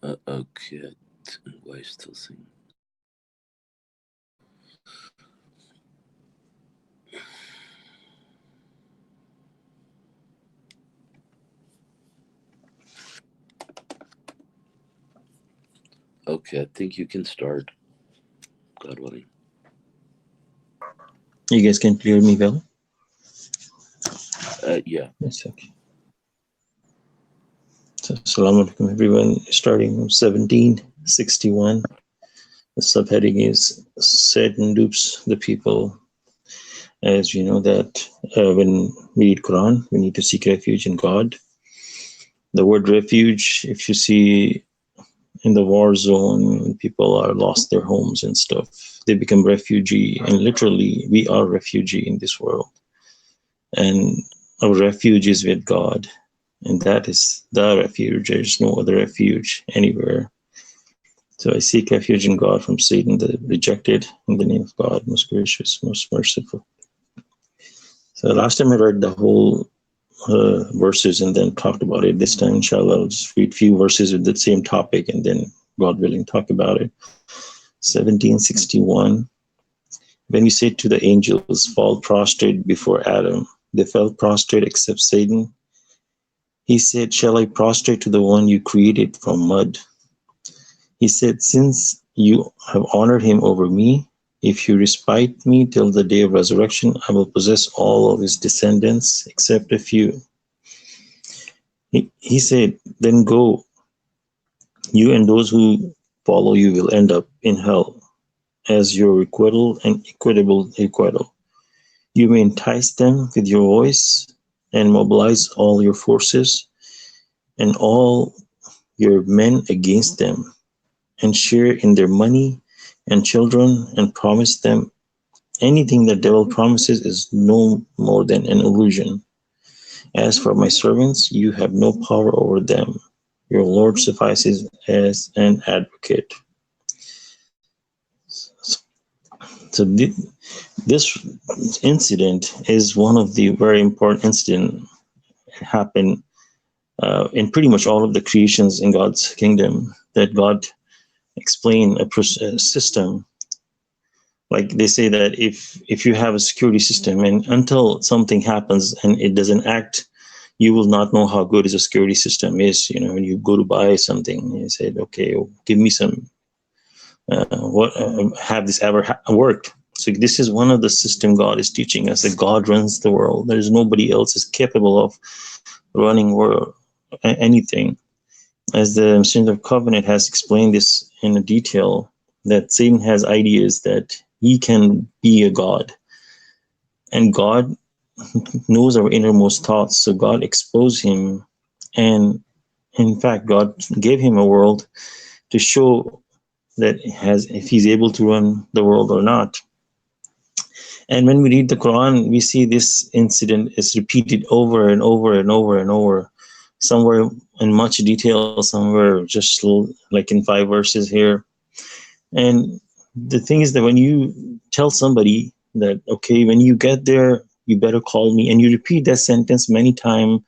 Okay, why is still singing? Okay, I think you can start, God willing. You guys can hear me well? Yeah. Yes, okay. So, Salãmun Alaykum, everyone. Starting from 1761, the subheading is Satan dupes the people. As you know that when we read Quran, we need to seek refuge in God. The word refuge, if you see in the war zone, when people are lost their homes and stuff, they become refugee, and literally we are refugee in this world. And our refuge is with God, and that is the refuge. There's no other refuge anywhere. So I seek refuge in God from Satan, the rejected, in the name of God, most gracious, most merciful. So last time I read the whole verses and then talked about it. This time, inshallah, I'll just read few verses with the same topic and then, God willing, talk about it. 1761. When we said to the angels, fall prostrate before Adam, they fell prostrate except Satan. He said, shall I prostrate to the one you created from mud? He said, since you have honored him over me, if you respite me till the day of resurrection, I will possess all of his descendants except a few. He said, then go, you and those who follow you will end up in hell as your requital and equitable requital. You may entice them with your voice and mobilize all your forces and all your men against them, and share in their money and children, and promise them anything the devil promises is no more than an illusion. As for my servants, you have no power over them. Your Lord suffices as an advocate. So this incident is one of the very important incidents happen in pretty much all of the creations in God's kingdom, that God explain a system. Like they say that if you have a security system and until something happens and it doesn't act, you will not know how good is a security system is. You know, when you go to buy something, you say, okay, give me some. What have this ever worked? So this is one of the system God is teaching us, that God runs the world. There's nobody else is capable of running world anything. As the Student of Covenant has explained this in detail, that Satan has ideas that he can be a God, and God knows our innermost thoughts. So God exposed him, and in fact, God gave him a world to show that has if he's able to run the world or not. And when we read the Quran, we see this incident is repeated over and over and over and over, somewhere in much detail, somewhere just like in 5 verses here. And the thing is that when you tell somebody that, okay, when you get there, you better call me, and you repeat that sentence many times,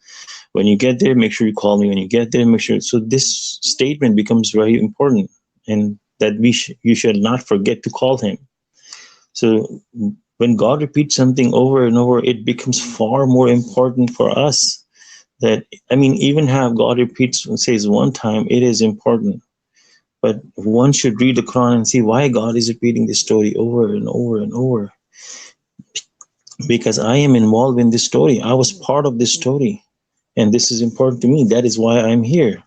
when you get there, make sure you call me. When you get there, make sure. So this statement becomes very important, and that you should not forget to call him. So when God repeats something over and over, it becomes far more important for us. That, I mean, even have God repeats and says one time, it is important. But one should read the Quran and see why God is repeating this story over and over and over. Because I am involved in this story. I was part of this story. And this is important to me. That is why I'm here.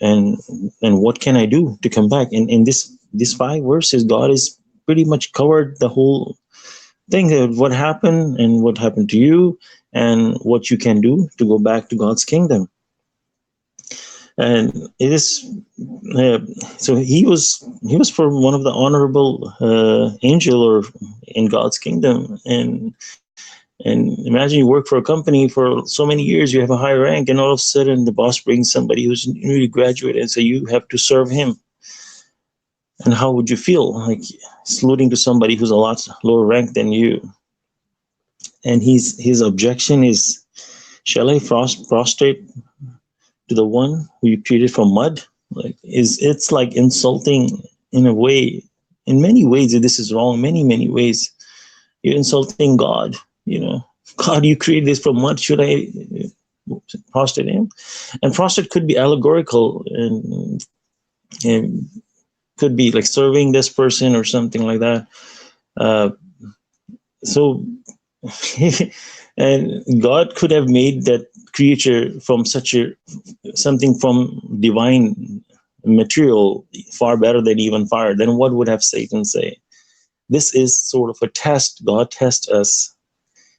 And what can I do to come back? And in this 5 verses, God is pretty much covered the whole thing of what happened and what happened to you and what you can do to go back to God's kingdom. And it is so he was for one of the honorable angel or in God's kingdom. And imagine you work for a company for so many years, you have a high rank, and all of a sudden the boss brings somebody who's newly graduate and say you have to serve him. And how would you feel? Like saluting to somebody who's a lot lower rank than you. And his objection is, shall I prostrate to the one who you created from mud? Like, it's like insulting in a way. In many ways, this is wrong. Many ways, you're insulting God. You know, God, you created this from what? Should I prostrate him? And prostrate could be allegorical and could be like serving this person or something like that. Uh, so, and God could have made that creature from such a something from divine material far better than even fire. Then what would have Satan say? This is sort of a test. God tests us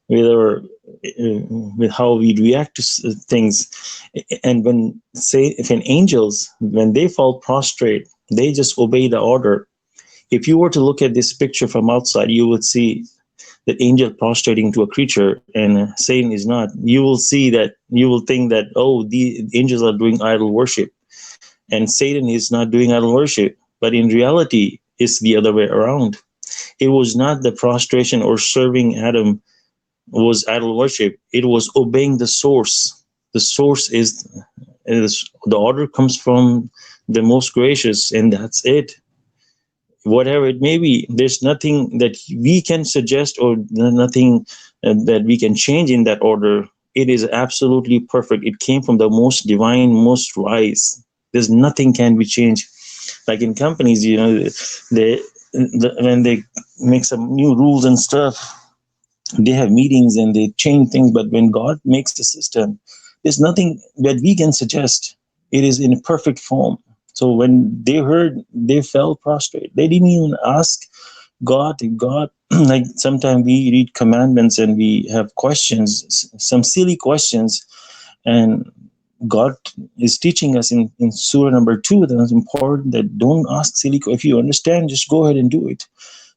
with how we react to things. And if angels, when they fall prostrate, they just obey the order. If you were to look at this picture from outside, you would see that angel prostrating to a creature and Satan is not. You will see that, you will think that, oh, the angels are doing idol worship and Satan is not doing idol worship. But in reality, it's the other way around. It was not the prostration or serving Adam was idol worship. It was obeying the source. The source is the order comes from the most gracious, and that's it. Whatever it may be, there's nothing that we can suggest or nothing that we can change in that order. It is absolutely perfect. It came from the most divine, most wise. There's nothing can be changed. Like in companies, you know, when they make some new rules and stuff, they have meetings and they change things. But when God makes the system, there's nothing that we can suggest. It is in a perfect form. So when they heard, they fell prostrate. They didn't even ask God. Like sometimes we read commandments and we have questions, some silly questions, and God is teaching us in Surah number 2 that it's important that don't ask silly questions. If you understand, just go ahead and do it.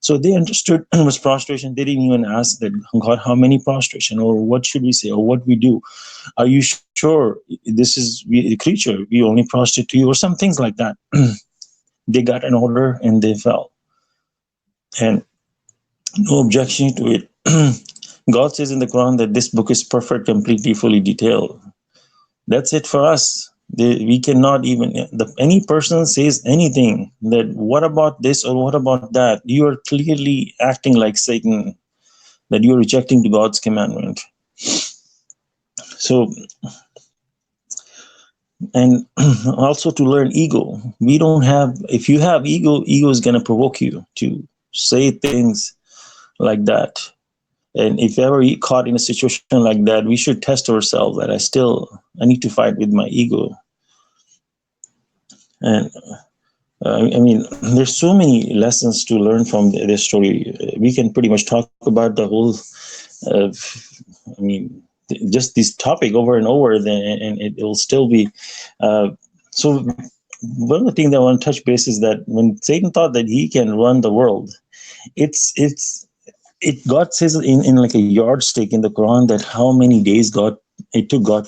So they understood it was prostration. They didn't even ask that, God, how many prostration, or what should we say, or what we do? Are you sure this is the creature? We only prostrate to you, or some things like that. They got an order and they fell. And no objection to it. God says in the Quran that this book is perfect, completely, fully detailed. That's it for us. We cannot even, any person says anything that what about this or what about that, you are clearly acting like Satan, that you're rejecting God's commandment. So, and also to learn ego. We don't have, if you have ego is going to provoke you to say things like that. And if ever you caught in a situation like that, we should test ourselves that I need to fight with my ego. And I mean, there's so many lessons to learn from this story. We can pretty much talk about the whole, just this topic over and over, and it will still be. So one of the things that I want to touch base is that when Satan thought that he can run the world, God says in like a yardstick in the Quran that how many days it took God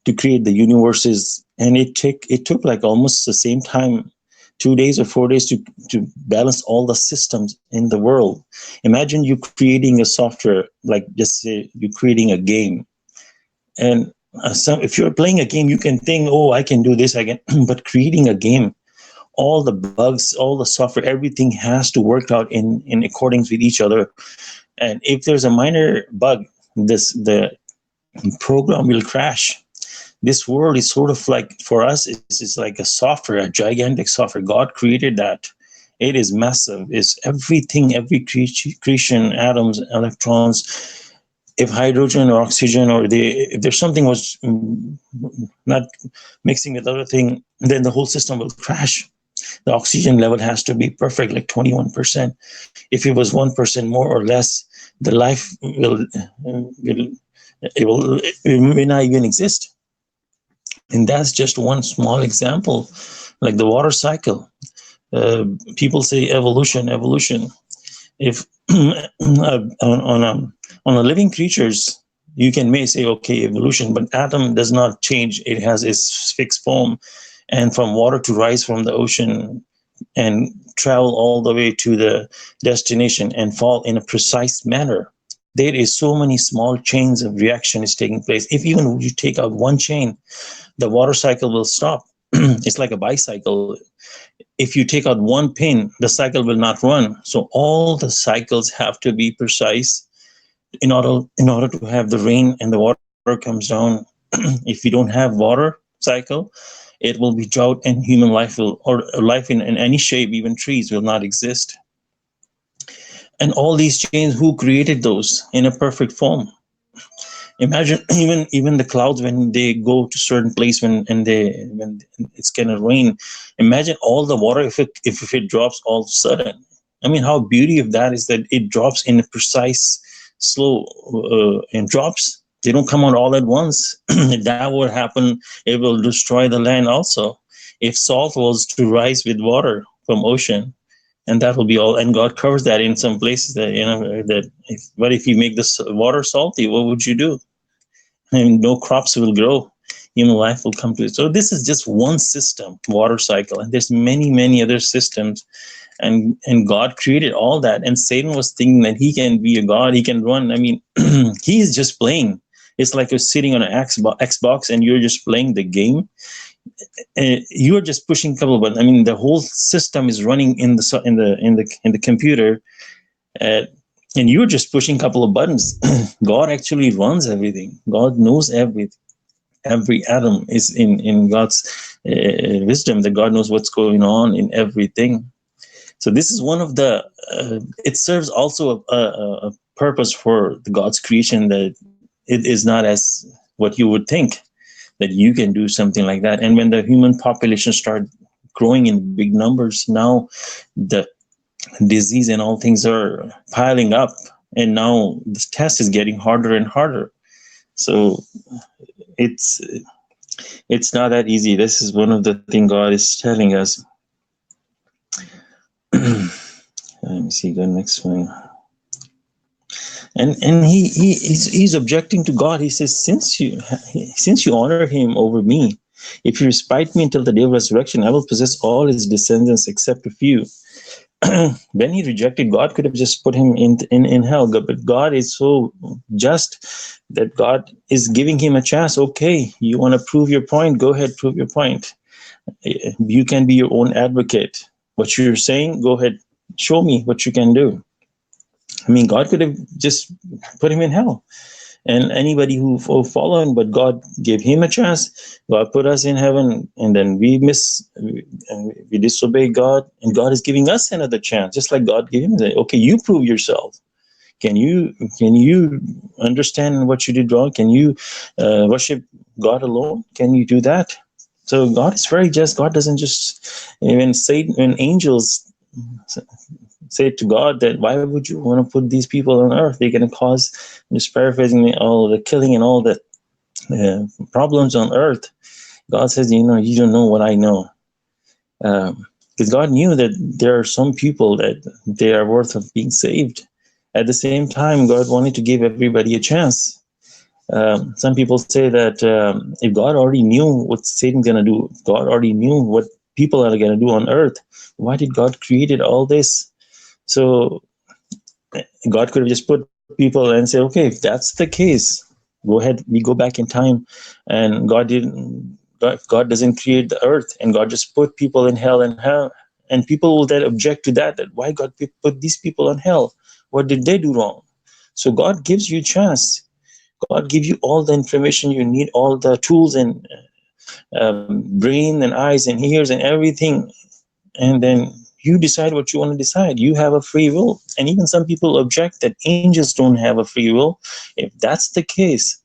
to create the universes, and it took like almost the same time, 2 days or 4 days to balance all the systems in the world. Imagine you creating a software, like just say you're creating a game, and if you're playing a game, you can think, oh, I can do this, I can. But creating a game, all the bugs, all the software, everything has to work out in accordance with each other. And if there's a minor bug, the program will crash. This world is sort of like, for us, it's like a software, a gigantic software. God created that. It is massive. It's everything, every creation, atoms, electrons. If hydrogen or oxygen if there's something was not mixing with other thing, then the whole system will crash. The oxygen level has to be perfect, like 21%. If it was 1% more or less, the life may not even exist. And that's just one small example, like the water cycle. People say evolution. If on a living creatures, you may say, okay, evolution, but atom does not change. It has its fixed form. And from water to rise from the ocean and travel all the way to the destination and fall in a precise manner. There is so many small chains of reaction is taking place. If even you take out one chain, the water cycle will stop. It's like a bicycle. If you take out one pin, the cycle will not run. So all the cycles have to be precise in order to have the rain and the water comes down. If you don't have water cycle, it will be drought, and human life will, or life in any shape, even trees, will not exist. And all these chains, who created those in a perfect form? Imagine even the clouds when they go to certain place, when it's gonna rain. Imagine all the water, if it drops all of a sudden. I mean, how beauty of that is that it drops in a precise, slow, and drops. They don't come out all at once. If that would happen, it will destroy the land also. If salt was to rise with water from ocean, and that will be all. And God covers that in some places that But if you make this water salty, what would you do? And no crops will grow. Human life will come to it. So this is just one system, water cycle, and there's many other systems. And God created all that. And Satan was thinking that he can be a God, he can run. I mean, he's just playing. It's like you're sitting on an Xbox and you're just playing the game. You're just pushing a couple of buttons. I mean, the whole system is running in the computer, and you're just pushing a couple of buttons. God actually runs everything. God knows everything. Every atom is in God's wisdom, that God knows what's going on in everything. So this is one of the, it serves also a purpose for the God's creation, that it is not as what you would think, that you can do something like that. And when the human population start growing in big numbers, now the disease and all things are piling up, and now this test is getting harder and harder. So it's not that easy. This is one of the things God is telling us. Let me see the next one. And he's objecting to God. He says, since you honor him over me, if you respite me until the day of resurrection, I will possess all his descendants except a few. When he rejected, God could have just put him in hell. But God is so just that God is giving him a chance. Okay, you want to prove your point? Go ahead, prove your point. You can be your own advocate. What you're saying, go ahead, show me what you can do. I mean, God could have just put him in hell, and anybody who followed him, but God gave him a chance. God put us in heaven, and then we disobey God, and God is giving us another chance, just like God gave him. Okay, you prove yourself. Can you understand what you did wrong? Can you worship God alone? Can you do that? So God is very just. God doesn't just, when angels say to God that, why would you want to put these people on earth? They're going to cause, just paraphrasing me, all the killing and all the problems on earth. God says, you don't know what I know. Because God knew that there are some people that they are worth of being saved. At the same time, God wanted to give everybody a chance. Some people say that if God already knew what Satan's going to do, God already knew what people are going to do on earth, why did God create all this? So God could have just put people and say, okay, if that's the case, go ahead, we go back in time. And God doesn't create the earth, and God just put people in hell, and people will then object to that why God put these people in hell? What did they do wrong? So God gives you a chance. God gives you all the information you need, all the tools and brain and eyes and ears and everything. And then you decide what you want to decide. You have a free will. And even some people object that angels don't have a free will. If that's the case,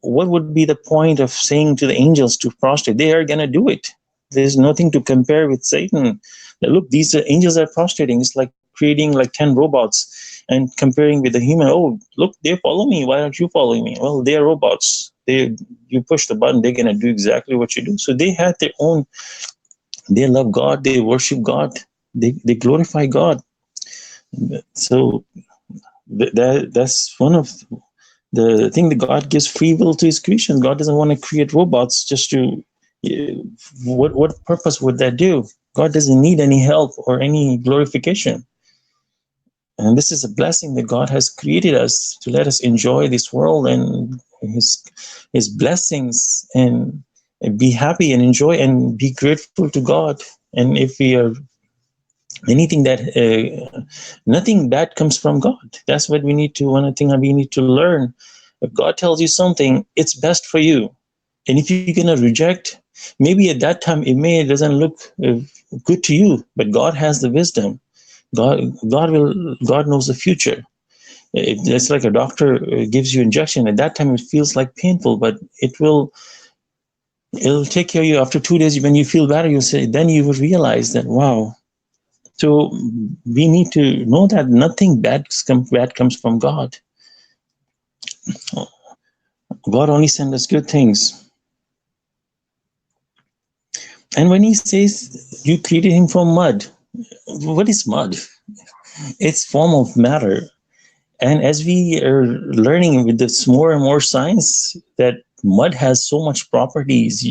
what would be the point of saying to the angels to prostrate? They are going to do it. There's nothing to compare with Satan. Look, these angels are prostrating. It's like creating like 10 robots and comparing with the human. Oh, look, they follow me. Why aren't you following me? Well, they're robots. You push the button, they're going to do exactly what you do. So they have their own. They love God. They worship God. They glorify God. So that's one of the thing, that God gives free will to his creation. God doesn't want to create robots just to, what purpose would that do? God doesn't need any help or any glorification. And this is a blessing that God has created us to let us enjoy this world and his blessings. And be happy and enjoy and be grateful to God. And if we are anything that nothing bad comes from God. That's what we need to, one thing we need to learn. If God tells you something, it's best for you. And if you're gonna reject, maybe at that time it doesn't look good to you, but God has the wisdom. God knows the future. It's like a doctor gives you injection. At that time, it feels like painful, but it'll take care of you. After 2 days, when you feel better, you say, then you will realize that, wow. So we need to know that nothing bad comes from God. God only sends us good things. And when he says you created him from mud, what is mud? It's form of matter. And as we are learning with this more and more science, that mud has so much properties.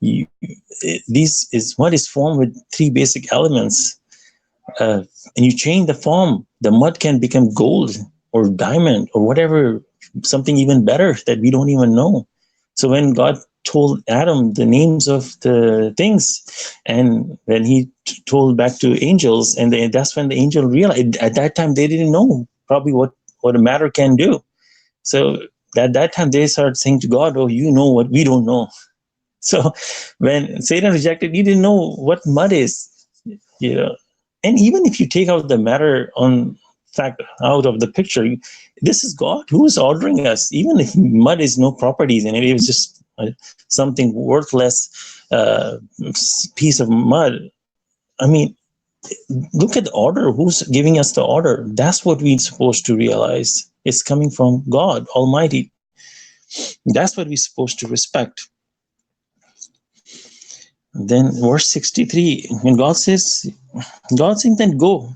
Mud is formed with 3 basic elements. And you change the form, the mud can become gold or diamond or whatever, something even better that we don't even know. So when God told Adam the names of the things, and when he told back to angels, and that's when the angel realized, at that time they didn't know probably what a matter can do. So at that time they started saying to God, oh, you know what we don't know. So when Satan rejected, he didn't know what mud is, you know. And even if you take out the matter on fact out of the picture, this is God who is ordering us. Even if mud is no properties and it was just something worthless piece of mud. I mean, look at the order. Who's giving us the order? That's what we're supposed to realize. It's coming from God Almighty. That's what we're supposed to respect. Then verse 63, when God says, then go.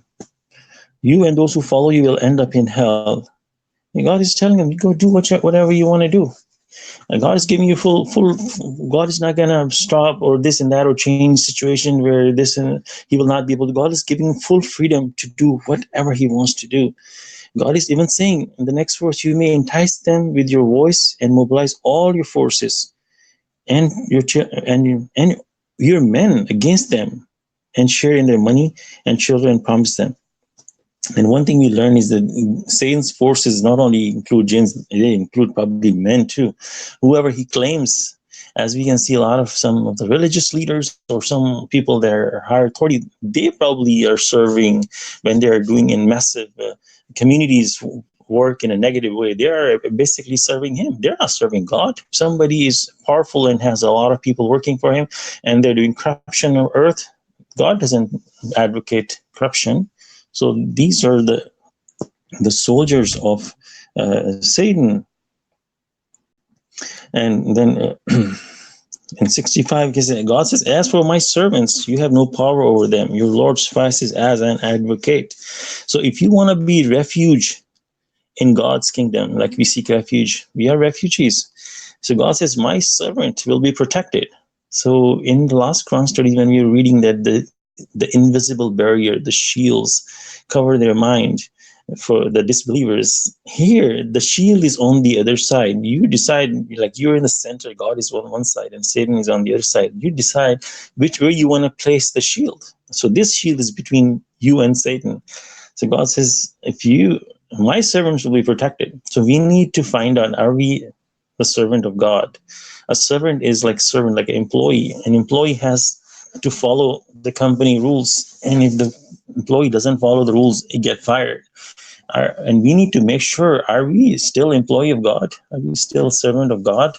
You and those who follow you will end up in hell. And God is telling them, go do whatever you want to do. And God is giving you full. God is not going to stop or this and that or change situation where this and he will not be able to. God is giving full freedom to do whatever he wants to do. God is even saying in the next verse, you may entice them with your voice and mobilize all your forces and your men against them and share in their money and children and promise them. And one thing we learn is that Satan's forces not only include jinns, they include probably men too. Whoever he claims, as we can see a lot of some of the religious leaders or some people that are higher authority, they probably are serving when they're doing in massive communities work in a negative way. They are basically serving him. They're not serving God. Somebody is powerful and has a lot of people working for him and they're doing corruption on earth. God doesn't advocate corruption. So these are the soldiers of Satan. And then in 65, God says, as for my servants, you have no power over them. Your Lord suffices as an advocate. So if you want to be refuge in God's kingdom, like we seek refuge, we are refugees. So God says, my servant will be protected. So in the last Quran study, when we were reading that the invisible barrier, the shields cover their mind for the disbelievers. Here, the shield is on the other side. You decide, like you're in the center, God is on one side and Satan is on the other side. You decide which way you want to place the shield. So this shield is between you and Satan. So God says, my servants will be protected. So we need to find out, are we the servant of God? A servant is like servant, like an employee. An employee has to follow the company rules. And if the employee doesn't follow the rules, he get fired. And we need to make sure, are we still employee of God? Are we still servant of God?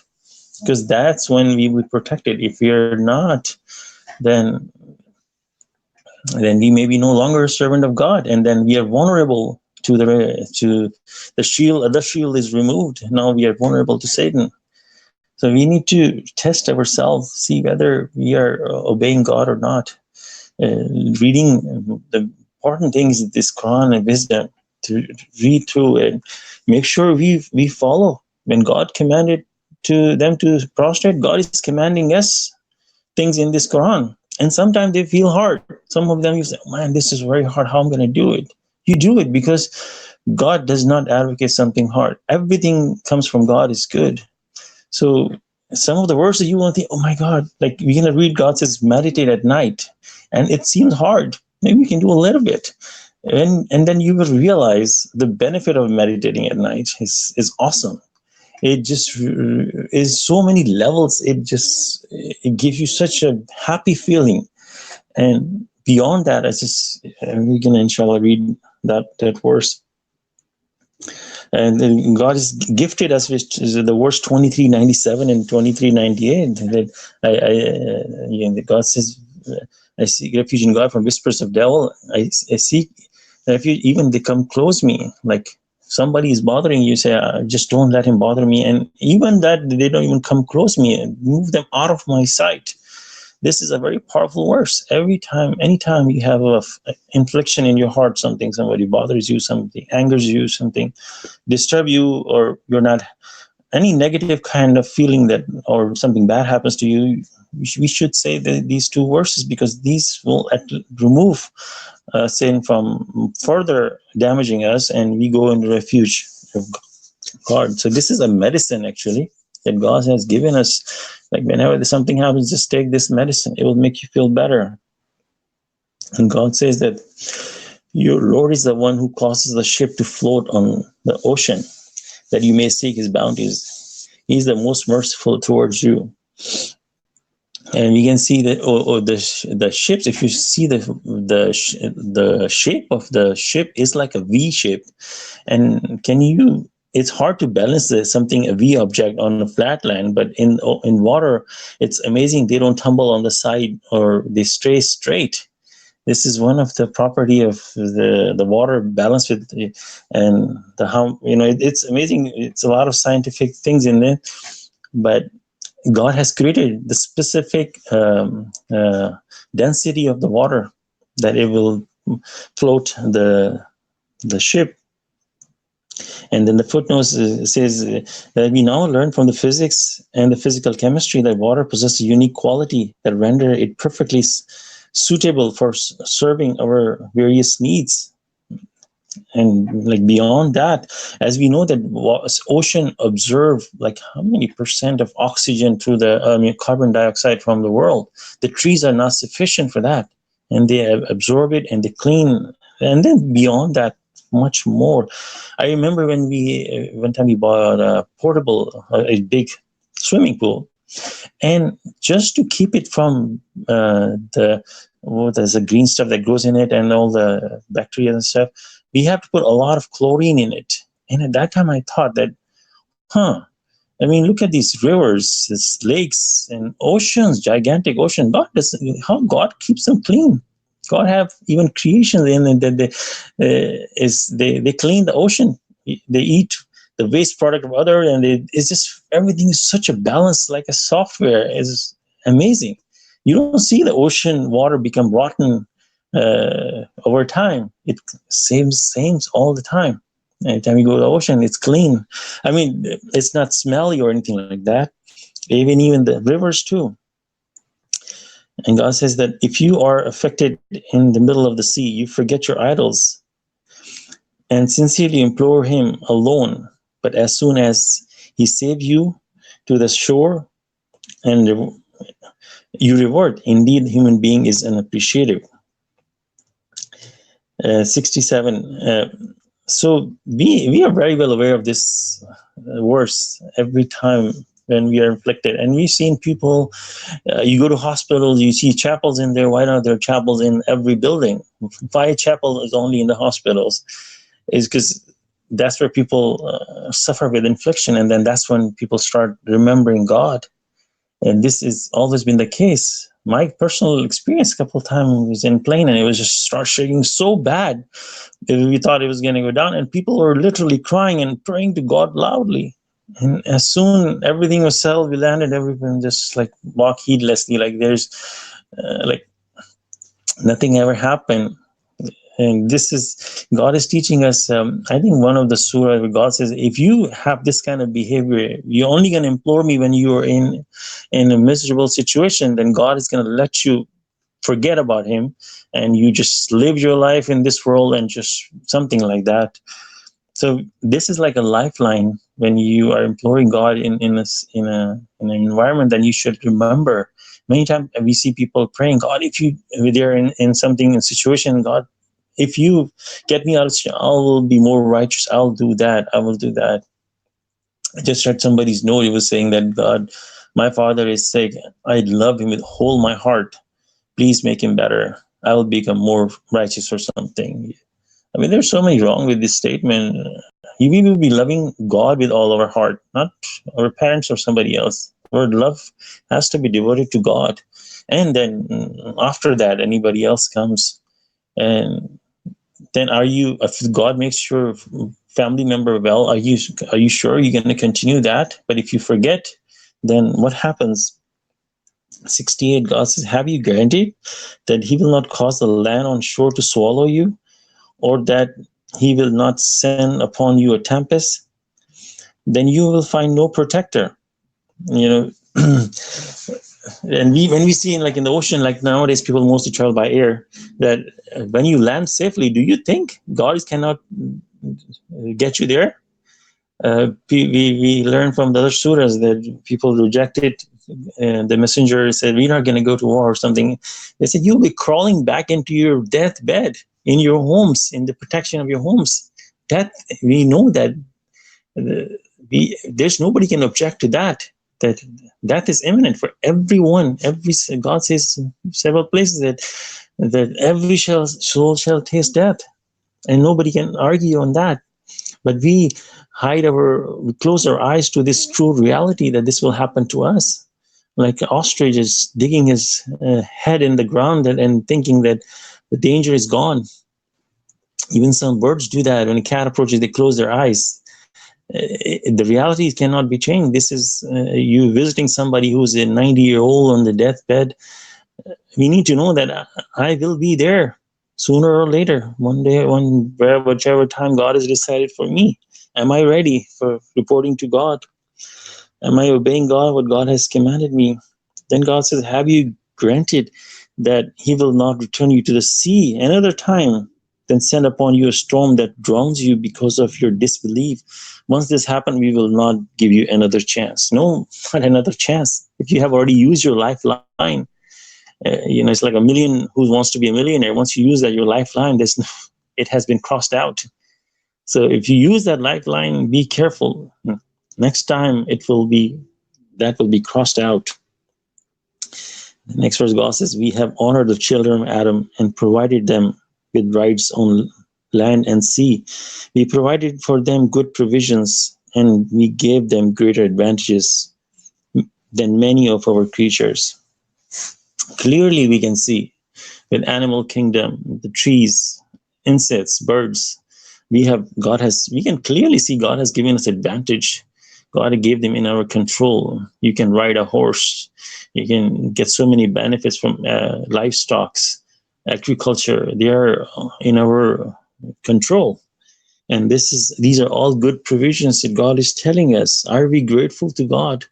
Because that's when we will be protected. If we are not, then we may be no longer a servant of God. And then we are vulnerable to the shield. The shield is removed. Now we are vulnerable to Satan. So we need to test ourselves, see whether we are obeying God or not. Reading the important things in this Quran and wisdom, to read through and make sure we follow. When God commanded to them to prostrate, God is commanding us things in this Quran. And sometimes they feel hard. Some of them you say, man, this is very hard. How I'm going to do it? You do it because God does not advocate something hard. Everything comes from God is good. So some of the verses you won't think, oh my God, like we're going to read, God says, meditate at night. And it seems hard. Maybe we can do a little bit. And then you will realize the benefit of meditating at night is awesome. It just is so many levels. It gives you such a happy feeling. And beyond that, we can inshallah read that verse. And then God has gifted us with the verse 2397 and 2398. That God says, I seek refuge in God from whispers of devil. I seek refuge, even they come close me. Like somebody is bothering you, say, just don't let him bother me. And even that, they don't even come close me, and move them out of my sight. This is a very powerful verse. Anytime you have a infliction in your heart, somebody bothers you, something angers you, something disturb you, or you're not any negative kind of feeling that, or something bad happens to you, we should say these two verses, because these will remove sin from further damaging us, and we go into refuge of God. So this is a medicine actually that God has given us. Like whenever something happens, just take this medicine. It will make you feel better. And God says that your Lord is the one who causes the ship to float on the ocean, that you may seek his bounties. He's the most merciful towards you. And we can see that the ships, if you see the shape of the ship is like a V shape. And it's hard to balance something, a V object on a flat land, but in water, it's amazing. They don't tumble on the side, or they stay straight. This is one of the property of the water balance with and it's amazing. It's a lot of scientific things in there, but God has created the specific density of the water that it will float the ship. And then the footnote says that we now learn from the physics and the physical chemistry that water possesses a unique quality that render it perfectly suitable for serving our various needs. And like beyond that, as we know that ocean absorb like how many percent of oxygen through the carbon dioxide from the world. The trees are not sufficient for that, and they absorb it and they clean. And then beyond that, much more. I remember one time we bought a big swimming pool, and just to keep it from there's a green stuff that grows in it and all the bacteria and stuff, we have to put a lot of chlorine in it. And at that time I thought that, look at these rivers, these lakes and oceans, gigantic ocean. How God keeps them clean. God have even creation in that they clean the ocean. They eat the waste product of other, and it's just everything is such a balance, like a software. Is amazing. You don't see the ocean water become rotten over time. It sames all the time. Anytime you go to the ocean, it's clean. It's not smelly or anything like that. Even the rivers too. And God says that if you are affected in the middle of the sea, you forget your idols and sincerely implore him alone. But as soon as he saves you to the shore, and you reward. Indeed, human being is unappreciative. 67. So we are very well aware of this verse every time when we are inflicted. And we've seen people, you go to hospitals, you see chapels in there. Why not there are chapels in every building? Why chapel is only in the hospitals? Is because that's where people suffer with infliction. And then that's when people start remembering God. And this has always been the case. My personal experience a couple of times was in plane, and it was just start shaking so bad that we thought it was going to go down. And people were literally crying and praying to God loudly. And as soon everything was settled, we landed, everyone just like walk heedlessly, like there's like nothing ever happened. And this is, God is teaching us, I think one of the surah where God says, if you have this kind of behavior, you're only going to implore me when you are in a miserable situation, then God is going to let you forget about him and you just live your life in this world and just something like that. So this is like a lifeline when you are imploring God in an environment, then you should remember. Many times we see people praying, God, if they're in something, in situation, God, if you get me out of, I will be more righteous. I'll do that. I will do that. I just read somebody's note. It was saying that, God, my father is sick. I love him with whole my heart. Please make him better. I will become more righteous or something. I mean, there's so many wrong with this statement. We will be loving God with all our heart, not our parents or somebody else. Our love has to be devoted to God. And then after that, anybody else comes. And then if God makes your family member well, are you sure you're going to continue that? But if you forget, then what happens? 68, God says, have you guaranteed that he will not cause the land on shore to swallow you, or that he will not send upon you a tempest? Then you will find no protector. And when we see in the ocean, like nowadays people mostly travel by air, that when you land safely, do you think God cannot get you there? We learn from the other surahs that people rejected. The messenger said, we're not going to go to war or something. They said, you'll be crawling back into your deathbed in your homes, in the protection of your homes. That we know that there's nobody can object to that. That is imminent for everyone. God says in several places that every soul shall taste death, and nobody can argue on that. But we close our eyes to this true reality that this will happen to us. Like ostrich is digging his head in the ground and thinking that the danger is gone. Even some birds do that. When a cat approaches, they close their eyes. The reality cannot be changed. This is you visiting somebody who's a 90-year-old on the deathbed. We need to know that I will be there sooner or later, one day, whichever time God has decided for me. Am I ready for reporting to God? Am I obeying God, what God has commanded me? Then God says, have you granted that he will not return you to the sea another time, then send upon you a storm that drowns you because of your disbelief? Once this happens, we will not give you another chance. No, not another chance. If you have already used your lifeline, it's like a million who wants to be a millionaire. Once you use that, your lifeline, it has been crossed out. So if you use that lifeline, be careful. Next time that will be crossed out. The next verse, God says, we have honored the children of Adam and provided them with rights on land and sea. We provided for them good provisions, and we gave them greater advantages than many of our creatures. Clearly we can see with animal kingdom, the trees, insects, birds, we can clearly see God has given us advantage. God gave them in our control. You can ride a horse. You can get so many benefits from livestock, agriculture. They are in our control. And these are all good provisions that God is telling us. Are we grateful to God?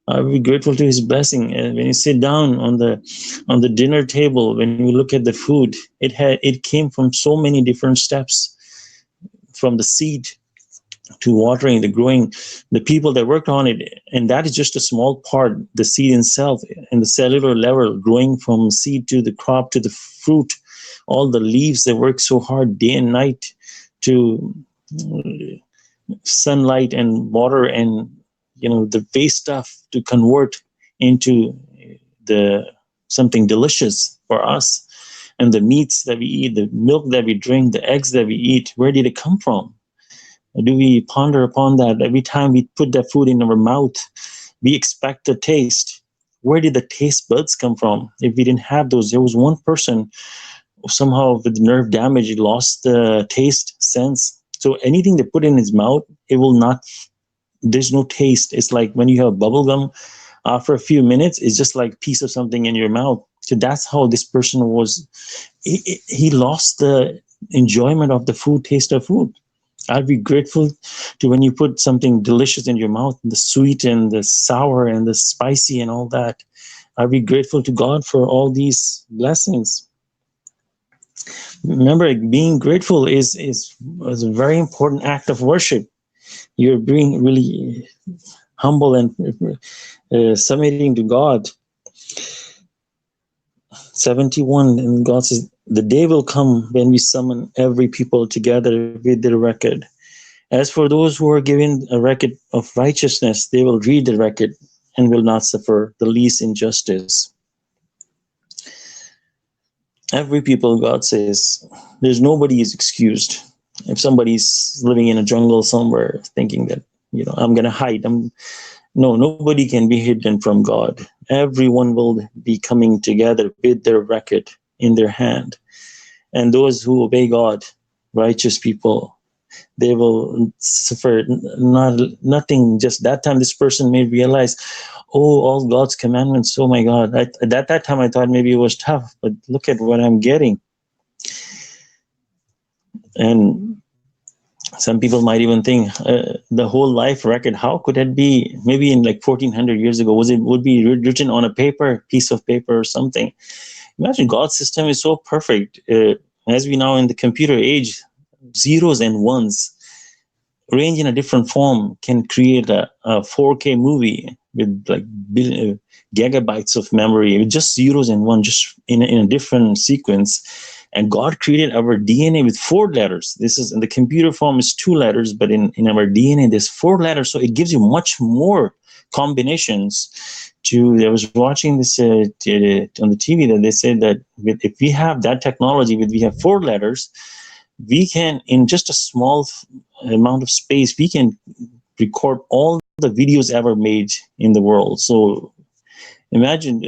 Are we grateful to his blessing? And when you sit down on the dinner table, when you look at the food, it came from so many different steps, from the seed to watering, the growing, the people that worked on it. And that is just a small part, the seed itself, and the cellular level, growing from seed to the crop to the fruit, all the leaves that work so hard day and night to sunlight and water and the waste stuff to convert into something delicious for us. And the meats that we eat, the milk that we drink, the eggs that we eat, where did it come from? Do we ponder upon that? Every time we put that food in our mouth, we expect the taste. Where did the taste buds come from? If we didn't have those, there was one person somehow with nerve damage, he lost the taste sense. So anything they put in his mouth, there's no taste. It's like when you have bubble gum, after a few minutes, it's just like a piece of something in your mouth. So that's how this person was. He lost the enjoyment of the food, taste of food. I'd be grateful to when you put something delicious in your mouth, the sweet and the sour and the spicy and all that. I'd be grateful to God for all these blessings. Remember, being grateful is a very important act of worship. you're being really humble and submitting to God. 71, and God says, the day will come when we summon every people together with their record. As for those who are given a record of righteousness, they will read the record and will not suffer the least injustice. Every people, God says, there's nobody is excused. If somebody's living in a jungle somewhere thinking that, I'm going to hide, no, nobody can be hidden from God. Everyone will be coming together with their record in their hand. And those who obey God, righteous people, they will suffer nothing. Just that time, this person may realize, oh, all God's commandments, oh my God. At that time, I thought maybe it was tough, but look at what I'm getting. And some people might even think the whole life record, how could it be? Maybe in like 1400 years ago, would be written on a piece of paper or something. Imagine God's system is so perfect. As we now in the computer age, zeros and ones range in a different form can create a 4K movie with like gigabytes of memory with just zeros and ones, just in a different sequence. And God created our DNA with 4 letters. This is in the computer form is 2 letters, but in our DNA there's 4 letters. So it gives you much more combinations. I was watching this on the TV that they said that if we have that technology, we have 4 letters, we can, in just a small amount of space, we can record all the videos ever made in the world. So imagine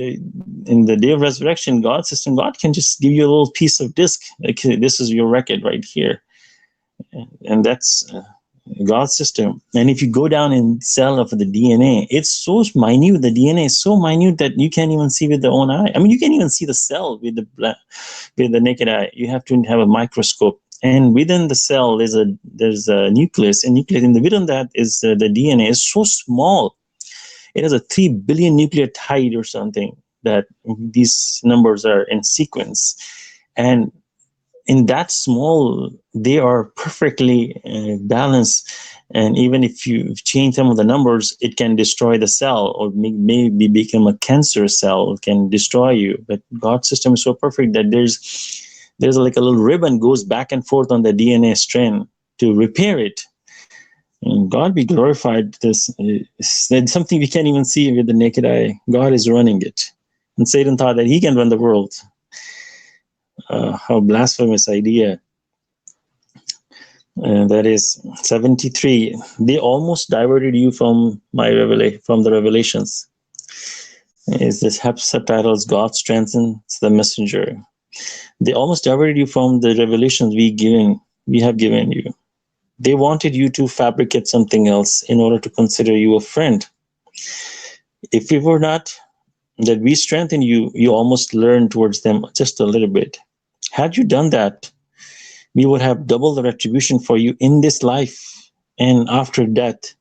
in the day of resurrection, God's system, God can just give you a little piece of disk. Like, this is your record right here. And that's God's system. And if you go down in cell of the DNA, it's so minute. The DNA is so minute that you can't even see with the own eye. I mean, you can't even see the cell with the naked eye. You have to have a microscope. And within the cell, there's a nucleus. And within that is the DNA is so small. It has a 3 billion nucleotide or something that these numbers are in sequence. And in that small, they are perfectly balanced. And even if you change some of the numbers, it can destroy the cell or maybe become a cancer cell, can destroy you. But God's system is so perfect that there's like a little ribbon goes back and forth on the DNA strand to repair it. And God be glorified. This is something we can't even see with the naked eye. God is running it. And Satan thought that he can run the world. How blasphemous idea. That is 73. They almost diverted you from the revelations. Is this subtitles, God strengthens the messenger. They almost diverted you from the revelations we have given you. They wanted you to fabricate something else in order to consider you a friend. If it were not that we strengthen you, you almost learn towards them just a little bit. Had you done that, we would have double the retribution for you in this life and after death,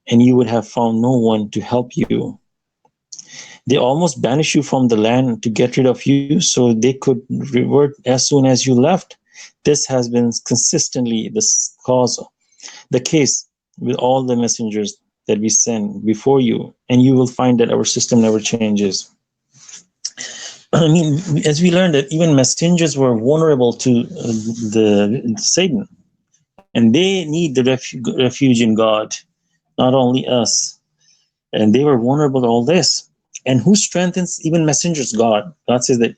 and you would have found no one to help you. They almost banished you from the land to get rid of you so they could revert as soon as you left. This has been consistently the case with all the messengers that we send before you, and you will find that our system never changes. I mean, as we learned that even messengers were vulnerable to the Satan, and they need the refuge in God, not only us. And they were vulnerable to all this. And who strengthens even messengers? God. God says that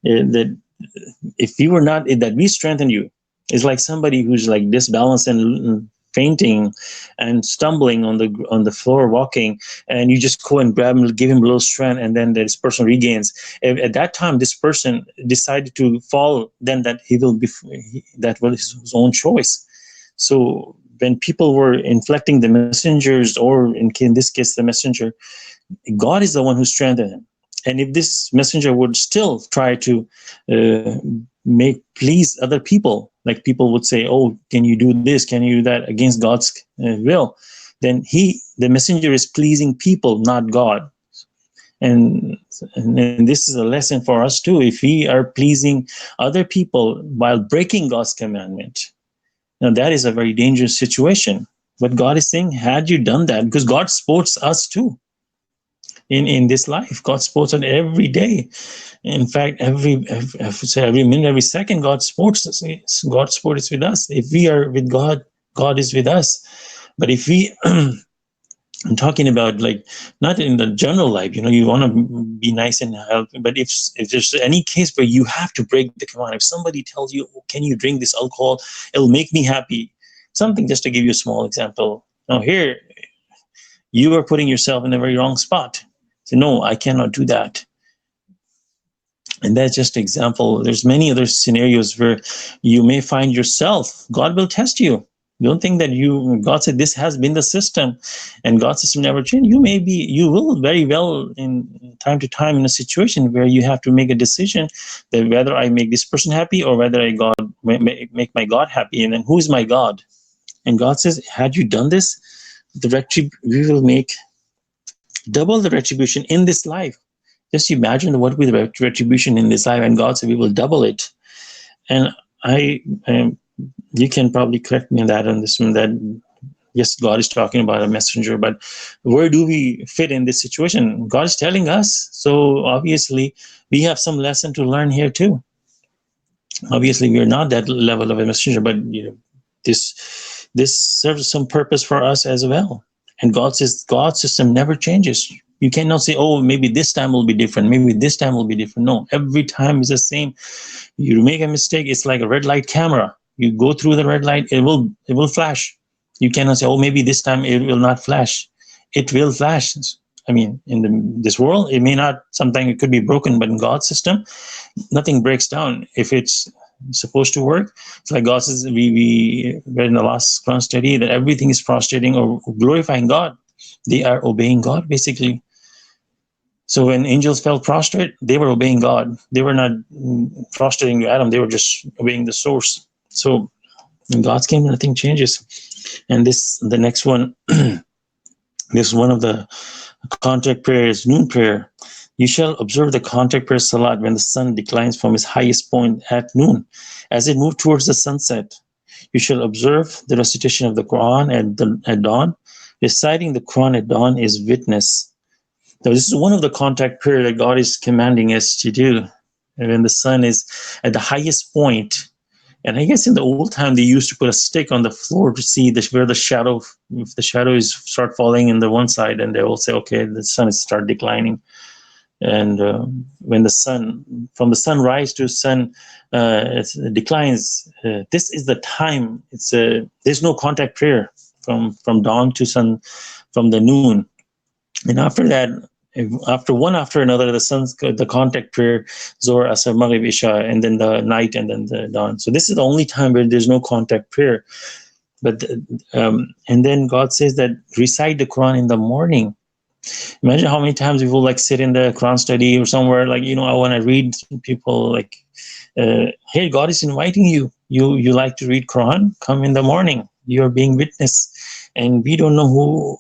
if we were not, that we strengthen you. It's like somebody who's like disbalanced and fainting and stumbling on the floor walking, and you just go and grab him, give him a little strength, and then this person regains. At that time, this person decided to fall, then that that was his own choice. So when people were inflecting the messengers, or in this case the messenger, God is the one who strengthened him. And if this messenger would still try to please other people, like people would say, oh, can you do this, can you do that, against God's will, then the messenger is pleasing people, not God. And this is a lesson for us too. If we are pleasing other people while breaking God's commandment, now that is a very dangerous situation. What God is saying, had you done that, because God supports us too in this life. God supports us every day. In fact, every minute, every second, God supports us. God supports with us. If we are with God, God is with us. But if we I'm talking about, like, not in the general life, you want to be nice and help, but if there's any case where you have to break the command, if somebody tells you, oh, can you drink this alcohol, it'll make me happy, something, just to give you a small example. Now here, you are putting yourself in a very wrong spot. So no, I cannot do that. And that's just an example. There's many other scenarios where you may find yourself, God will test you. Don't think that God said this has been the system and God's system never changed. You will very well in time to time in a situation where you have to make a decision that whether I make this person happy or whether I make my God happy. And then who's my God? And God says, had you done this, we will make double the retribution in this life. Just imagine what will be the retribution in this life, and God said we will double it. And you can probably correct me on that, on this one, that yes, God is talking about a messenger, but where do we fit in this situation? God is telling us, so obviously we have some lesson to learn here too. Obviously, we are not that level of a messenger, but this serves some purpose for us as well. And God says God's system never changes. You cannot say, oh, maybe this time will be different. Maybe this time will be different. No, every time is the same. You make a mistake, it's like a red light camera. You go through the red light, it will flash. You cannot say, oh, maybe this time it will not flash. It will flash. I mean, in this world, it may not, sometimes it could be broken, but in God's system, nothing breaks down. If it's supposed to work, it's like God says, we read in the last Quran study that everything is prostrating or glorifying God. They are obeying God, basically. So when angels fell prostrate, they were obeying God. They were not prostrating to Adam. They were just obeying the source. So in God's kingdom, nothing changes. And the next one, this is one of the contact prayers, noon prayer. You shall observe the contact prayer salat when the sun declines from its highest point at noon. As it moves towards the sunset, you shall observe the recitation of the Quran at dawn. Reciting the Quran at dawn is witness. So this is one of the contact prayer that God is commanding us to do. And when the sun is at the highest point, and I guess in the old time they used to put a stick on the floor to see where the shadow, if the shadows start falling in the one side, and they will say, okay, the sun is start declining. And when the sun, from the sunrise to sun declines, this is the time. There's no contact prayer from dawn to sun, from the noon. And after that, one after another, the contact prayer, Zohar, Asr, Maghrib, Isha, and then the night, and then the dawn. So this is the only time where there's no contact prayer. But and then God says that recite the Quran in the morning. Imagine how many times we will like sit in the Quran study or somewhere, like, I want to read, people like, hey, God is inviting you. You like to read Quran? Come in the morning. You are being witnessed. And we don't know who.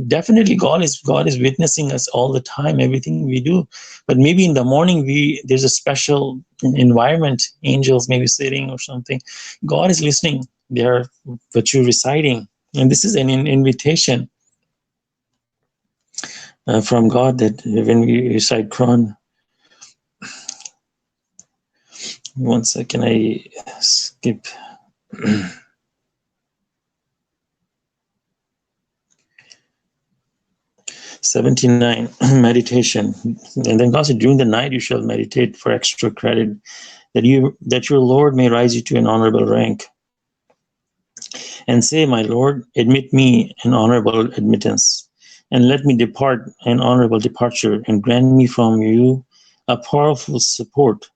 Definitely God is witnessing us all the time, everything we do. But maybe in the morning there's a special environment, angels maybe sitting or something. God is listening there, what you're reciting. And this is an invitation from God, that when we recite Quran. One second, I skip. 79, meditation. And then God said, during the night you shall meditate for extra credit, that your Lord may rise you to an honorable rank. And say, my Lord, admit me an honorable admittance, and let me depart an honorable departure, and grant me from you a powerful support.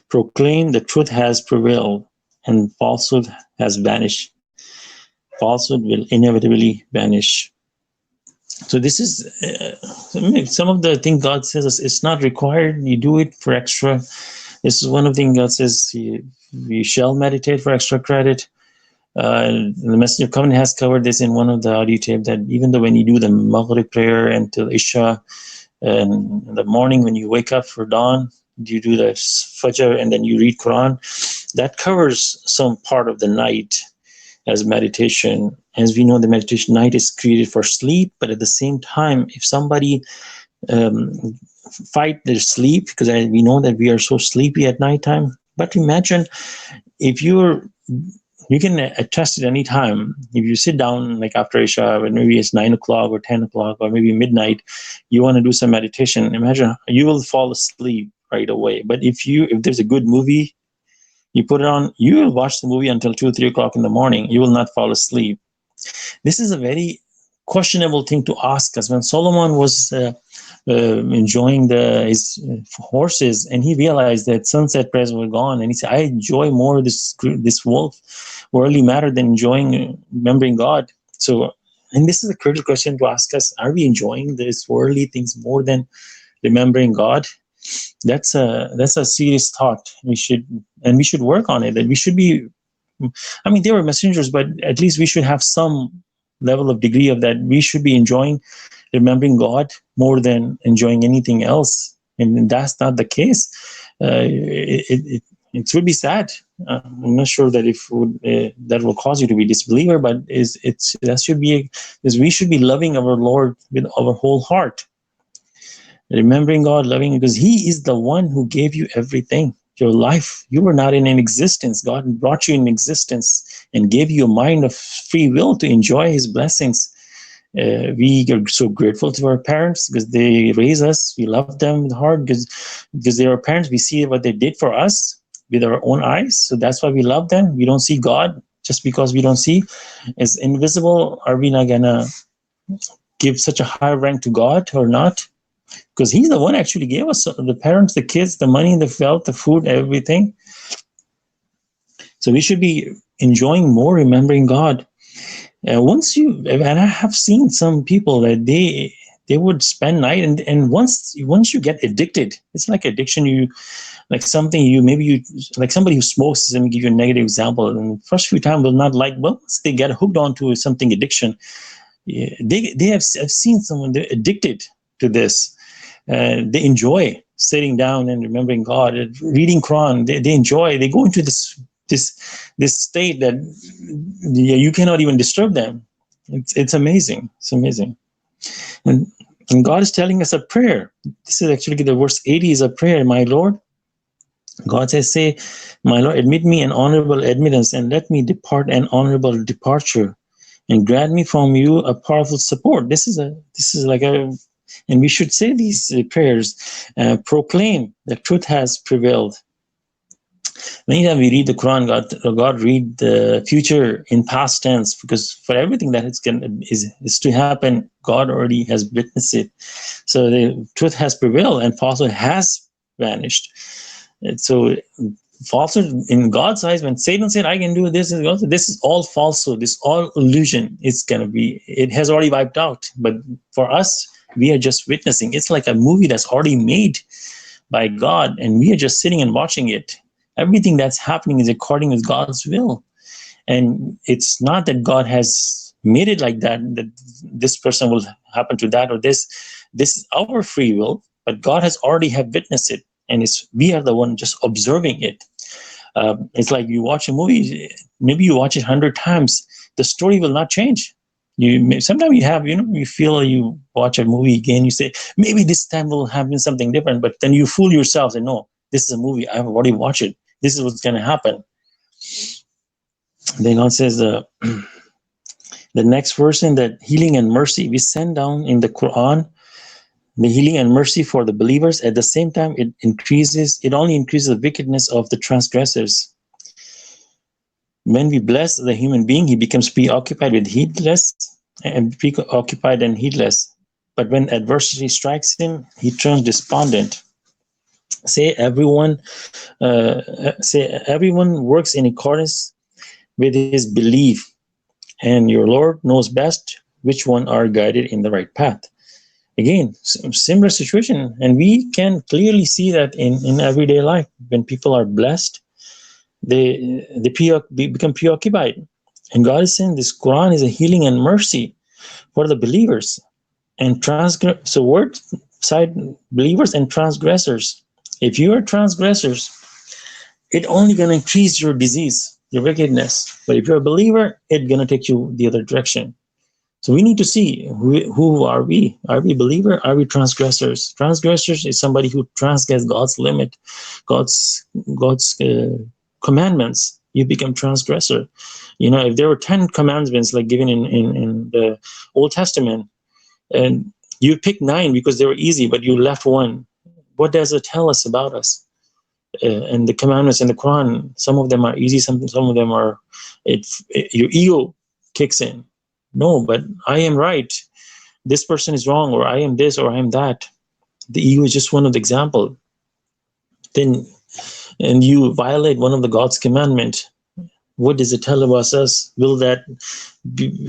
Proclaim the truth has prevailed, and falsehood has vanished. Falsehood will inevitably vanish. So this is some of the things God says it's not required. You do it for extra. This is one of the things God says you shall meditate for extra credit. The Messenger of Covenant has covered this in one of the audio tape, that even though when you do the Maghrib prayer until Isha, and in the morning when you wake up for dawn, you do the Fajr and then you read Quran, that covers some part of the night. as meditation. As we know, the meditation night is created for sleep, but at the same time, if somebody fight their sleep, because we know that we are so sleepy at nighttime. But imagine if you can attest at any time, if you sit down like after Isha, when maybe it's 9 o'clock or 10 o'clock or maybe midnight, you want to do some meditation, imagine you will fall asleep right away. But if there's a good movie, you put it on, you will watch the movie until 2 or 3 o'clock in the morning. You will not fall asleep. This is a very questionable thing to ask us. When Solomon was enjoying his horses, and he realized that sunset prayers were gone, and he said, I enjoy more this worldly matter than remembering God. So, and this is a critical question to ask us: are we enjoying these worldly things more than remembering God? That's a serious thought. We should work on it. That we should be. I mean, they were messengers, but at least we should have some level of degree of that. We should be enjoying remembering God more than enjoying anything else, and that's not the case. It would be sad. I'm not sure that that will cause you to be a disbeliever, but we should be loving our Lord with our whole heart, remembering God, loving, because He is the one who gave you everything. Your life, you were not in an existence. God brought you in existence and gave you a mind of free will to enjoy His blessings. We are so grateful to our parents because they raise us. We love them hard because they are parents. We see what they did for us with our own eyes. So that's why we love them. We don't see God just because we don't see. As invisible, are we not gonna give such a high rank to God or not? Because He's the one actually gave us the parents, the kids, the money, the wealth, the food, everything. So we should be enjoying more, remembering God. And I have seen some people that they would spend night, and once you get addicted, it's like addiction. Like somebody who smokes. Let me give you a negative example. And the first few times will not like, but once they get hooked onto something addiction, I've seen someone, they're addicted to this. They enjoy sitting down and remembering God, reading Quran. They enjoy. They go into this state that you cannot even disturb them. It's amazing. It's amazing. And God is telling us a prayer. This is actually the verse 80 is a prayer. My Lord, God says, say, my Lord, admit me an honorable admittance and let me depart an honorable departure, and grant me from you a powerful support. This is and we should say these prayers, proclaim that truth has prevailed. Many times we read the Quran, God read the future in past tense, because for everything that is to happen, God already has witnessed it. So the truth has prevailed and falsehood has vanished. And so falsehood in God's eyes, when Satan said, I can do this is all falsehood, this all illusion. It has already wiped out. But for us, we are just witnessing. It's like a movie that's already made by God, and we are just sitting and watching it. Everything that's happening is according with God's will. And it's not that God has made it like that this person will happen to that or this. This is our free will, but God has already have witnessed it. And we are the one just observing it. It's like you watch a movie, maybe you watch it 100 times, the story will not change. Sometimes you feel you watch a movie again, you say, maybe this time will happen something different, but then you fool yourself and no, this is a movie, I've already watched it. This is what's going to happen. Then God says, the next verse in that healing and mercy, we send down in the Quran, the healing and mercy for the believers. At the same time, it only increases the wickedness of the transgressors. When we bless the human being, he becomes preoccupied and heedless. But when adversity strikes him, he turns despondent. Everyone works in accordance with his belief, and your Lord knows best which one are guided in the right path. Again, similar situation, and we can clearly see that in everyday life. When people are blessed, they become preoccupied. And God is saying this Quran is a healing and mercy for the believers and word side believers and transgressors. If you are transgressors, it only going to increase your disease. your wickedness. But if you're a believer, it's going to take you the other direction. So we need to see who are we? Are we believer? Are we transgressors? Transgressors is somebody who transgress God's limit, God's commandments. You become transgressor. You know, if there were 10 commandments like given in the Old Testament, and you picked 9 because they were easy, but you left one, what does it tell us about us? And the commandments in the Quran, some of them are easy, some of them are, your ego kicks in. No, but I am right. This person is wrong, or I am this, or I am that. The ego is just one of the examples. Then, and you violate one of the God's commandment. What does it tell about us? Will that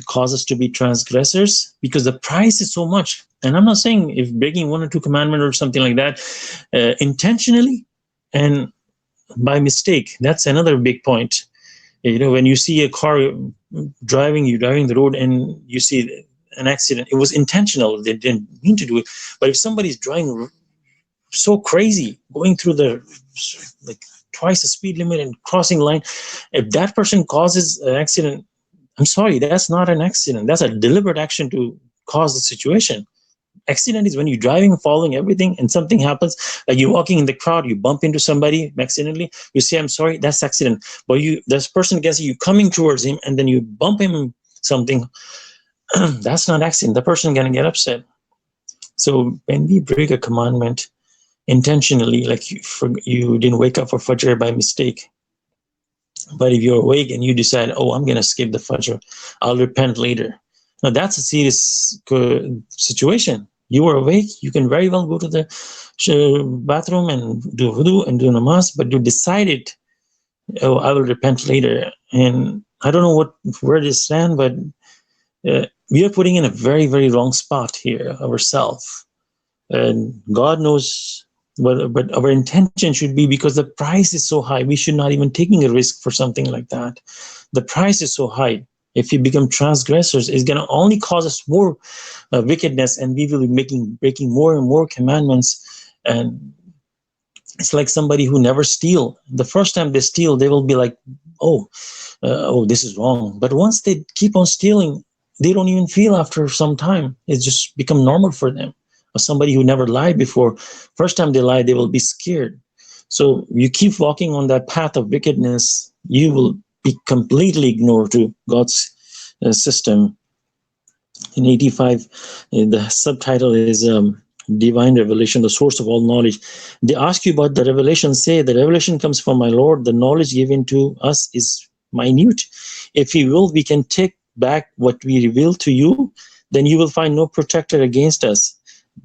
cause us to be transgressors? Because the price is so much. And I'm not saying if breaking 1 or 2 commandments or something like that intentionally and by mistake. That's another big point. You know, when you see a car driving the road and you see an accident, it was intentional. They didn't mean to do it. But if somebody's driving so crazy, going through the like twice the speed limit and crossing line, if that person causes an accident, I'm sorry, that's not an accident. That's a deliberate action to cause the situation. Accident is when you're driving, following everything, and something happens, like you're walking in the crowd, you bump into somebody accidentally, you say, I'm sorry, that's accident. But this person gets you coming towards him, and then you bump him something, that's not accident. The person gonna get upset. So when we break a commandment intentionally, like you didn't wake up for Fajr by mistake, but if you're awake and you decide, oh, I'm gonna skip the Fajr, I'll repent later. Now that's a serious situation. You were awake, you can very well go to the bathroom and do wudu and do namaz, but you decided, oh, I will repent later. And I don't know where this stand, but we are putting in a very, very wrong spot here ourselves. And God knows, but our intention should be, because the price is so high, we should not even taking a risk for something like that. The price is so high. If we become transgressors, it's going to only cause us more wickedness, and we will be breaking more and more commandments. And it's like somebody who never steal. The first time they steal, they will be like, oh, this is wrong. But once they keep on stealing, they don't even feel after some time. It's just become normal for them. Or somebody who never lied before, first time they lie, they will be scared. So you keep walking on that path of wickedness, you will be completely ignored to God's system. In 85, the subtitle is Divine Revelation, the source of all knowledge. They ask you about the revelation, say, the revelation comes from my Lord, the knowledge given to us is minute. If He will, we can take back what we reveal to you, then you will find no protector against us.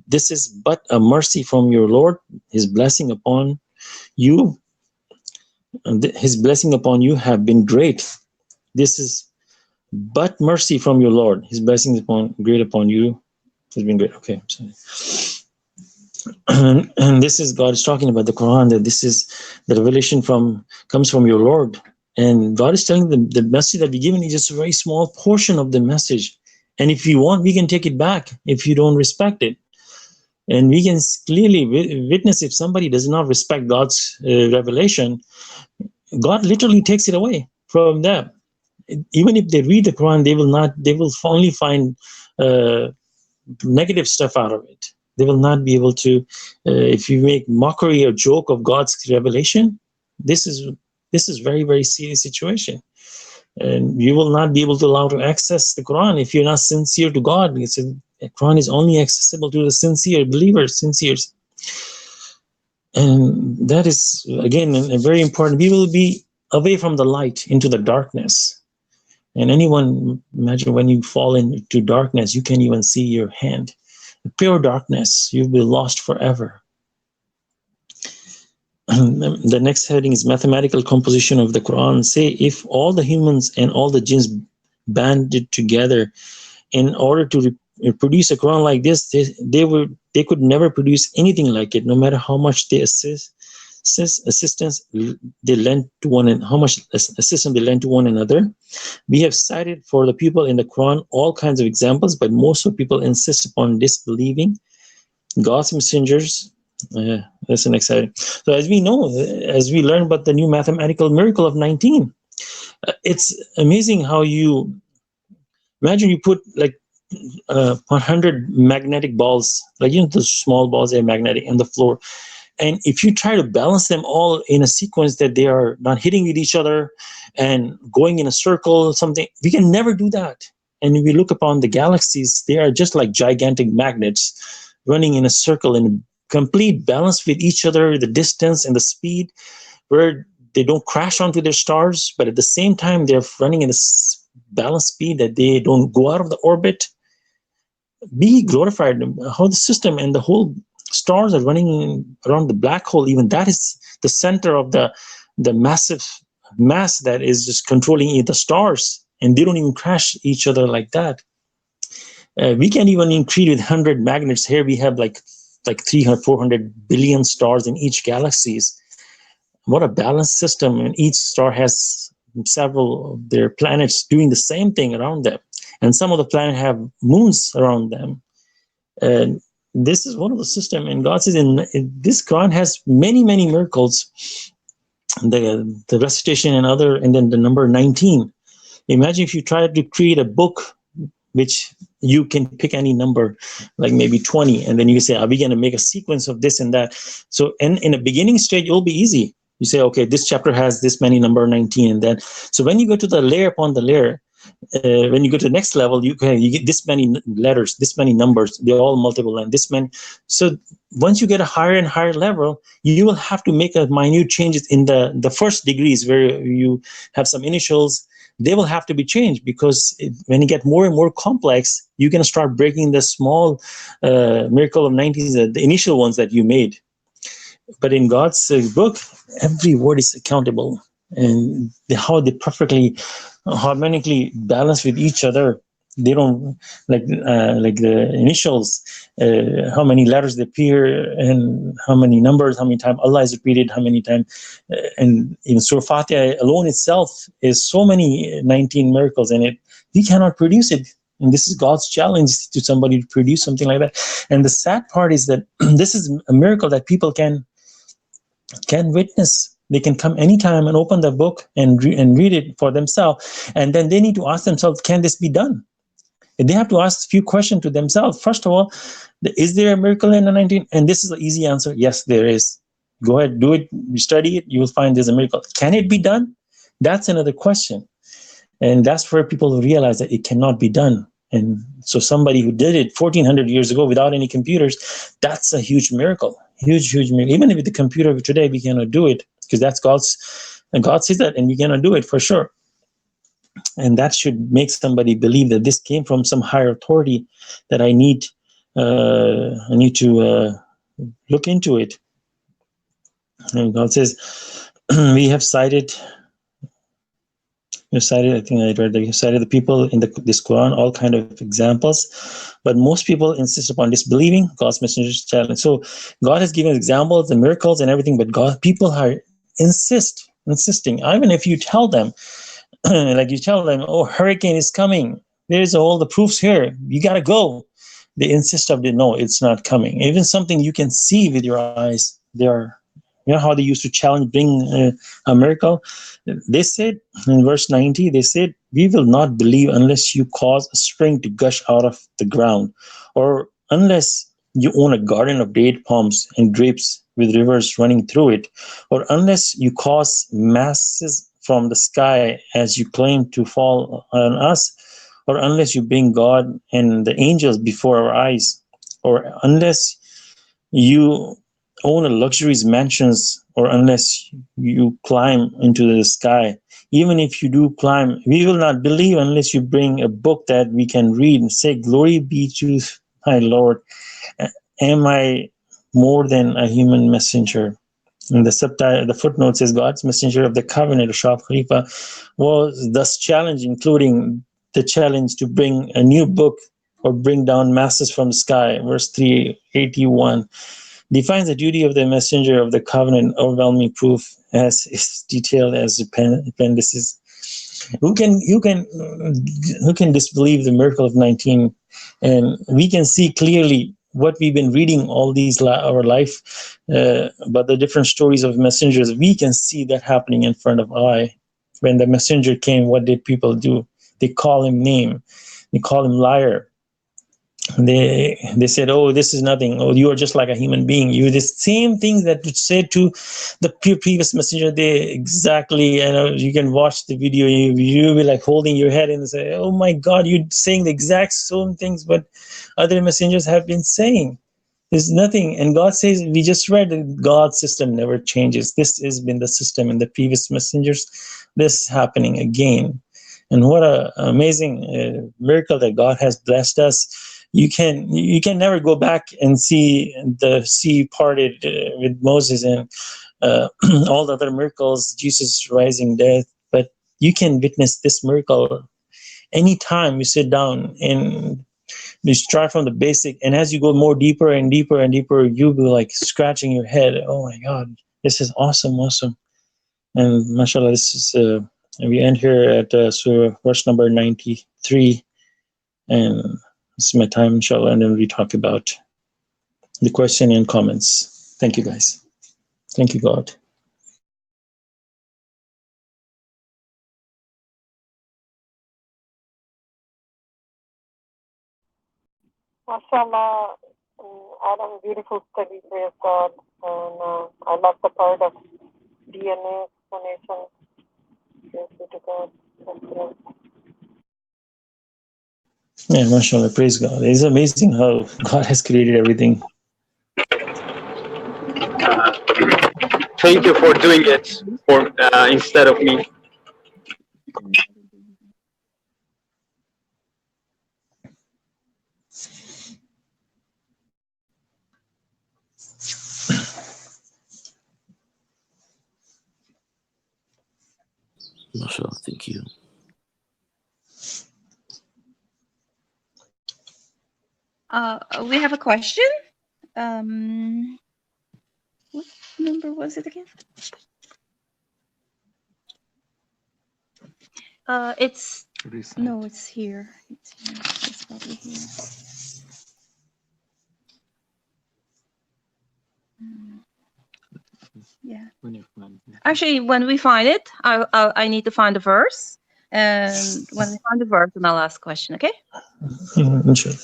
This is but a mercy from your Lord, His blessing upon you. His blessing upon you have been great. This is but mercy from your Lord. His blessings great upon you has been great. Okay, I'm sorry. And this is God is talking about the Quran, that this is the revelation comes from your Lord. And God is telling them the message that we given is just a very small portion of the message. And if you want, we can take it back if you don't respect it. And we can clearly witness if somebody does not respect God's revelation, God literally takes it away from them. Even if they read the Quran, they will only find negative stuff out of it. They will not be able to, if you make mockery or joke of God's revelation, this is very, very serious situation. And you will not be able to allow to access the Quran if you're not sincere to God. Because the Quran is only accessible to the sincere believers, sinceres. And that is, again, a very important. We will be away from the light into the darkness. And anyone, imagine when you fall into darkness, you can't even see your hand. Pure darkness, you'll be lost forever. The next heading is mathematical composition of the Quran. Say, if all the humans and all the jinns banded together in order to produce a Quran like this, they could never produce anything like it, no matter how much assistance they lend to one and how much assistance they lend to one another. We have cited for the people in the Quran all kinds of examples, but most of people insist upon disbelieving God's messengers. That's an exciting. So as we know, as we learn about the new mathematical miracle of 19, It's amazing how you imagine you put like 100 magnetic balls, like the small balls that are magnetic on the floor. And if you try to balance them all in a sequence that they are not hitting with each other and going in a circle or something, we can never do that. And if we look upon the galaxies, they are just like gigantic magnets running in a circle in complete balance with each other, the distance and the speed, where they don't crash onto their stars, but at the same time, they're running in a balanced speed that they don't go out of the orbit. Be glorified. How the system and the whole stars are running around the black hole, even that is the center of the massive mass that is just controlling the stars, and they don't even crash each other like that. We can even increase with 100 magnets. Here we have like 300 400 billion stars in each galaxies. What a balanced system, and each star has several of their planets doing the same thing around them, and some of the planets have moons around them. And this is one of the system, and God says in this Quran has many miracles, the recitation and then the number 19. Imagine if you try to create a book which you can pick any number, like maybe 20, and then you say, are we going to make a sequence of this and that? So in a beginning stage, it'll be easy. You say, okay, this chapter has this many, number 19, and then so when you go to the layer upon the layer, when you go to the next level, you get this many letters, this many numbers, they're all multiple, and this many. So once you get a higher and higher level, you will have to make a minute changes in the first degrees where you have some initials. They will have to be changed, because when you get more and more complex, you can start breaking the small miracle of 19, the initial ones that you made. But in God's book, every word is accountable, and how they perfectly harmonically balance with each other. They don't like the initials, how many letters they appear, and how many numbers, how many times Allah is repeated, how many times, and in Surah Fatiha alone itself is so many 19 miracles in it. We cannot produce it, and this is God's challenge to somebody to produce something like that. And the sad part is that this is a miracle that people can witness. They can come anytime and open the book and read it for themselves, and then they need to ask themselves, can this be done? They have to ask a few questions to themselves. First of all, is there a miracle in the 19? And this is the easy answer. Yes, there is. Go ahead, do it, study it, you will find there's a miracle. Can it be done? That's another question. And that's where people realize that it cannot be done. And so somebody who did it 1400 years ago without any computers, that's a huge miracle. Huge miracle. Even with the computer of today, we cannot do it, because that's and God says that, and we cannot do it for sure. And that should make somebody believe that this came from some higher authority, that I need to look into it. And God says, we have cited, I think I read that you cited the people in this Quran, all kind of examples, but most people insist upon disbelieving God's messenger's challenge. So God has given examples, the miracles and everything, but people are insisting, even if you tell them, like you tell them, oh, hurricane is coming, there's all the proofs here, you got to go. They insist of it. No, it's not coming. Even something you can see with your eyes, they are, you know how they used to challenge, bring a miracle? They said in verse 90, they said, we will not believe unless you cause a spring to gush out of the ground, or unless you own a garden of date palms and grapes with rivers running through it, or unless you cause masses from the sky as you claim to fall on us, or unless you bring God and the angels before our eyes, or unless you own a luxurious mansions, or unless you climb into the sky. Even if you do climb, we will not believe unless you bring a book that we can read and say, glory be to my Lord. Am I more than a human messenger? And the footnote says, God's messenger of the covenant, Shah Khalifa, was thus challenged, including the challenge to bring a new book or bring down masses from the sky. Verse 381 defines the duty of the messenger of the covenant, overwhelming proof as is detailed as appendices. Who can disbelieve the miracle of 19? And we can see clearly what we've been reading all these our life, but the different stories of messengers, we can see that happening in front of our eye. when the messenger came, what did people do? They call him name. They call him liar. They said, oh, this is nothing. Oh, you are just like a human being. You the same things that you said to the previous messenger. They exactly, you can watch the video. You be like holding your head and say, oh my God, you're saying the exact same things what other messengers have been saying. There's nothing. And God says, we just read that God's system never changes. This has been the system in the previous messengers. This is happening again. And what a amazing miracle that God has blessed us. You can never go back and see the sea parted with Moses and all the other miracles, Jesus rising death. But you can witness this miracle anytime you sit down and you start from the basic, and as you go more deeper and deeper and deeper, you'll be like scratching your head. Oh my God, this is awesome. And Masha Allah, this is we end here at Surah verse number 93, and this is my time, inshallah, and then we talk about the question and comments. Thank you, guys. Thank you, God. Masha Allah, Adam, beautiful study, praise God. And I love the part of DNA explanation. Praise be to God. Thank you. Yeah, mashallah, praise God. It's amazing how God has created everything. Thank you for doing it for instead of me. Masha Allah, thank you. We have a question. What number was it again? It's no, it's here. It's here. It's probably here. Yeah. Actually, when we find it, I need to find the verse, and when we find the verse, then I'll ask a question. Okay? Inshallah.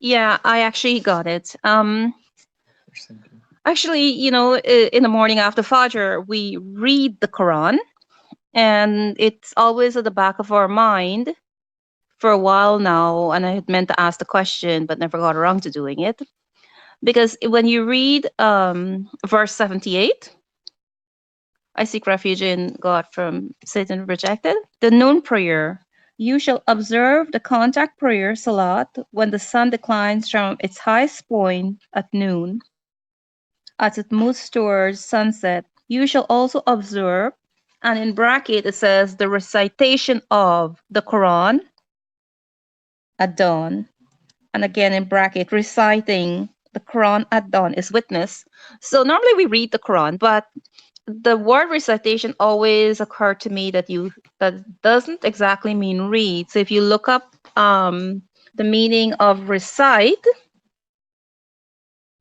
Yeah, I actually got it. Actually, in the morning after Fajr, we read the Quran, and it's always at the back of our mind for a while now. And I had meant to ask the question, but never got around to doing it. Because when you read verse 78, I seek refuge in God from Satan rejected, the noon prayer, you shall observe the contact prayer, Salat, when the sun declines from its highest point at noon. As it moves towards sunset, you shall also observe, and in bracket it says, the recitation of the Quran at dawn. And again in bracket, reciting the Quran at dawn is witness. So normally we read the Quran, but the word recitation always occurred to me that doesn't exactly mean read. So if you look up the meaning of recite,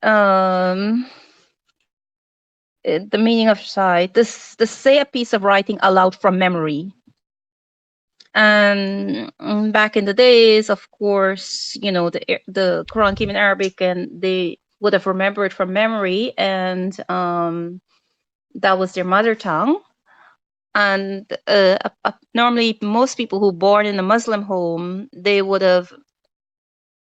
the meaning of recite, to say a piece of writing aloud from memory. And back in the days, of course, the Quran came in Arabic, and they would have remembered from memory, and that was their mother tongue. And normally, most people who born in a Muslim home, they would have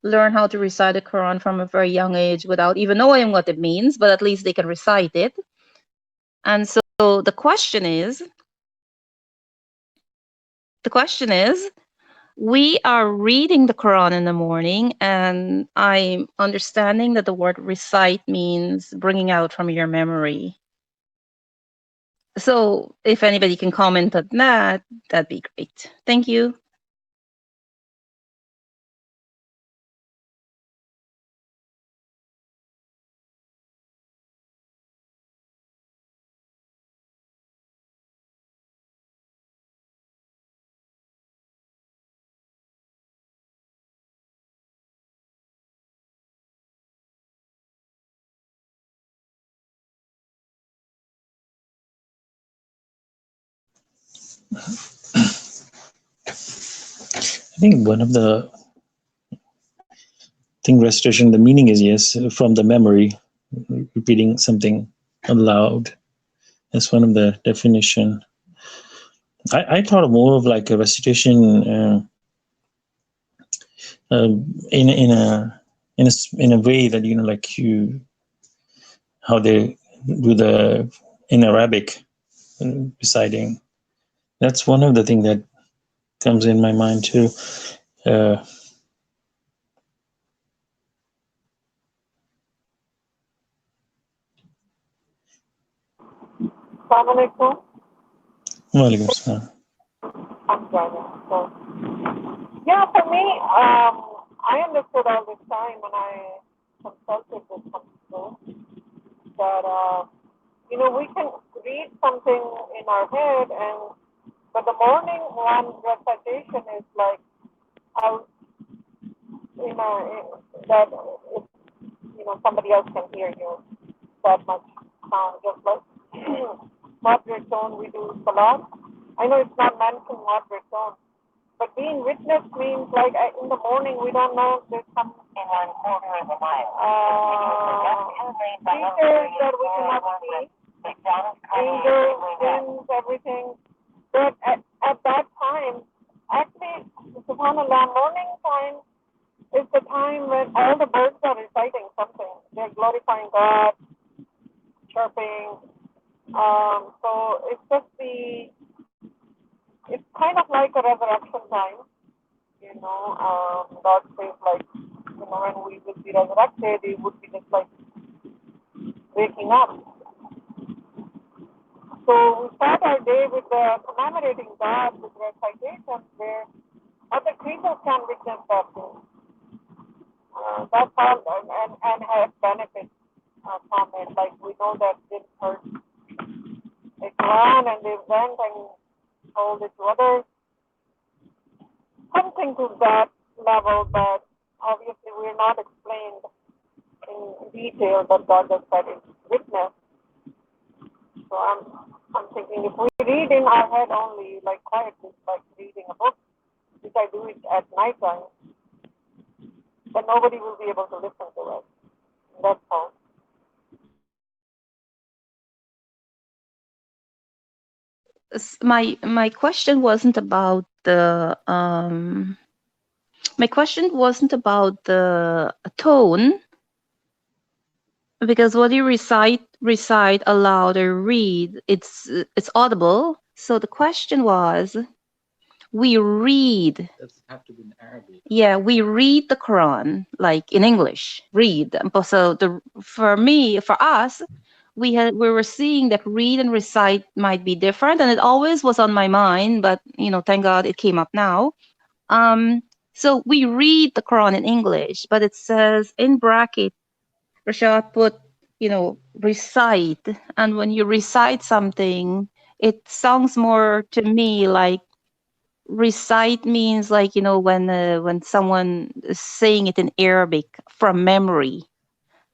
learned how to recite the Quran from a very young age without even knowing what it means, but at least they can recite it. And so the question is, we are reading the Quran in the morning, and I'm understanding that the word recite means bringing out from your memory. So if anybody can comment on that, that'd be great. Thank you. I think one of the thing recitation, the meaning is yes, from the memory, repeating something aloud. That's one of the definition. I thought more of like a recitation in a way that, you know, like you, how they do the in Arabic reciting. That's one of the things that comes in my mind too. Salãmun Alaykum. Walaikum salam. I'm driving. So, yeah, for me, I understood all this time when I consulted with some people that, you know, we can read something in our head, but the morning one recitation is like out, you know, that if, you know, somebody else can hear you that much sound, just like moderate tone we do salat. I know it's not mentioned moderate tone, but being witness means like in the morning we don't know if there's some features that we cannot see, angels, sins, everything. But at that time, actually, subhanAllah, morning time is the time when all the birds are reciting something. They're glorifying God, chirping. So it's just it's kind of like a resurrection time, you know. God says like, you know, when we will be resurrected, it would be just like waking up. So we start our day with commemorating God with recitations where other creatures can witness that too. That's all, and have benefits from it. Like we know that this heard a Quran and they went and told it to others. Something to that level, but obviously we're not explained in detail that God has said it's witness. So I'm thinking if we read in our head only, like quietly, like reading a book, which I do it at night time, then nobody will be able to listen to it. That's all. My question wasn't about the tone, because what you recite aloud or read, it's audible. So the question was, we read. Does it have to be in Arabic? Yeah, we read the Quran like in English. Read. So for us, we were seeing that read and recite might be different, and it always was on my mind. But you know, thank God it came up now. So we read the Quran in English, but it says in bracket, Rashad put, you know, recite, and when you recite something, it sounds more to me like recite means like, you know, when someone is saying it in Arabic from memory.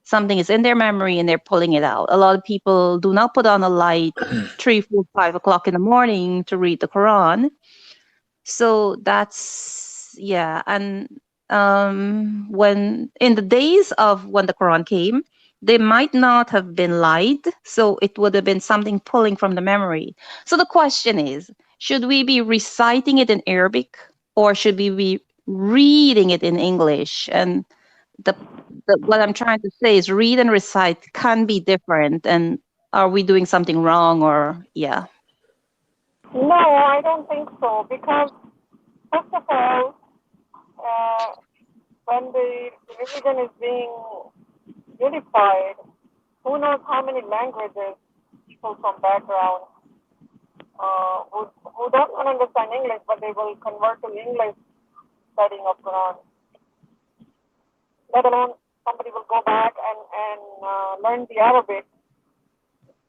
Something is in their memory and they're pulling it out. A lot of people do not put on a light 3, 4, 5 o'clock in the morning to read the Quran. So that's, yeah. And when in the days of when the Quran came, they might not have been light, so it would have been something pulling from the memory. So the question is, should we be reciting it in Arabic or should we be reading it in English? And what I'm trying to say is read and recite can be different. And are we doing something wrong or, yeah? No, I don't think so, because first of all, when the religion is being unified, who knows how many languages people from background who don't even understand English, but they will convert to English studying of Quran. Let alone somebody will go back and learn the Arabic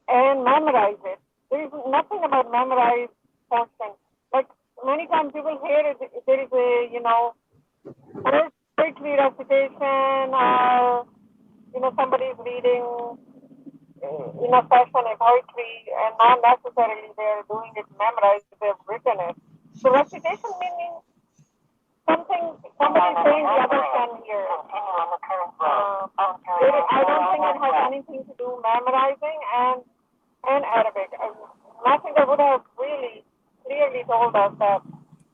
and memorize it. There is nothing about memorized portion. Like many times people hear it, there is a, poetry recitation or, somebody is reading in a session a poetry and not necessarily they're doing it memorized, they've written it. So recitation meaning something somebody is saying the others can hear. I don't think it has anything to do memorizing and Arabic. Messenger would have really clearly told us that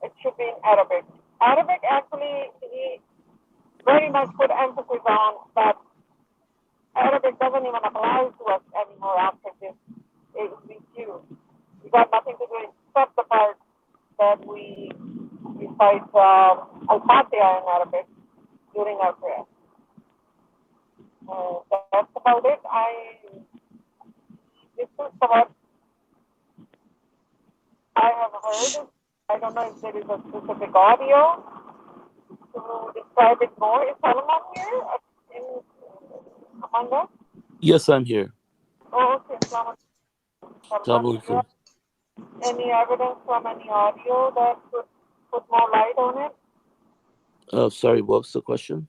it should be in Arabic. Arabic actually, he very much put emphasis on that Arabic doesn't even apply to us anymore after this HBQ. We got nothing to do except the part that we recite Al-Fatiha in Arabic during our prayer. That's about it. This is what I have heard. I don't know if there is a specific audio to describe it more. Is Salãmun here among us? Yes, I'm here. Oh, okay. Assalamu alaikum. Any evidence from any audio that could put more light on it? Oh, sorry, what was the question?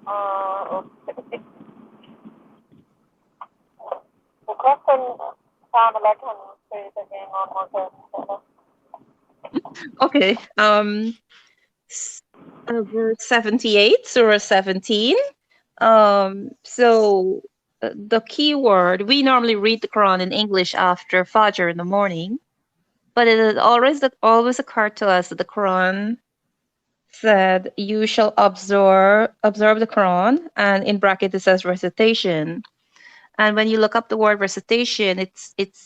Okay. The question, Pamela, can you say it again one more time? Okay. Verse 78, Surah 17. So the key word, we normally read the Quran in English after Fajr in the morning, but it has always occurred to us that the Quran said, you shall observe the Quran, and in bracket it says recitation. And when you look up the word recitation, it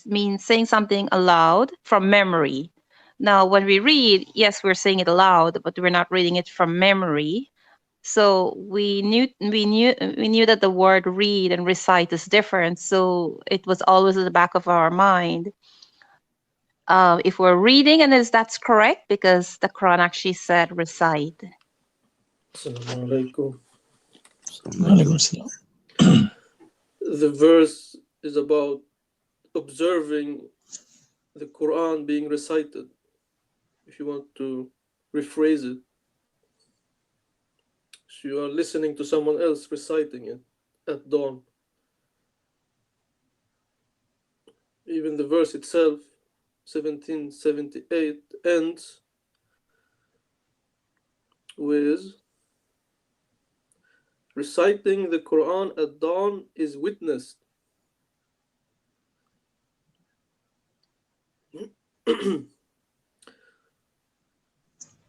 means saying something aloud from memory. Now, when we read, yes, we're saying it aloud, but we're not reading it from memory. So we knew that the word read and recite is different. So it was always in the back of our mind. If we're reading, and that's correct, because the Quran actually said recite. Salāmun Alaykum. Alaykum salam. The verse is about observing the Quran being recited. If you want to rephrase it, so you are listening to someone else reciting it at dawn. Even the verse itself, 1778, ends with reciting the Quran at dawn is witnessed.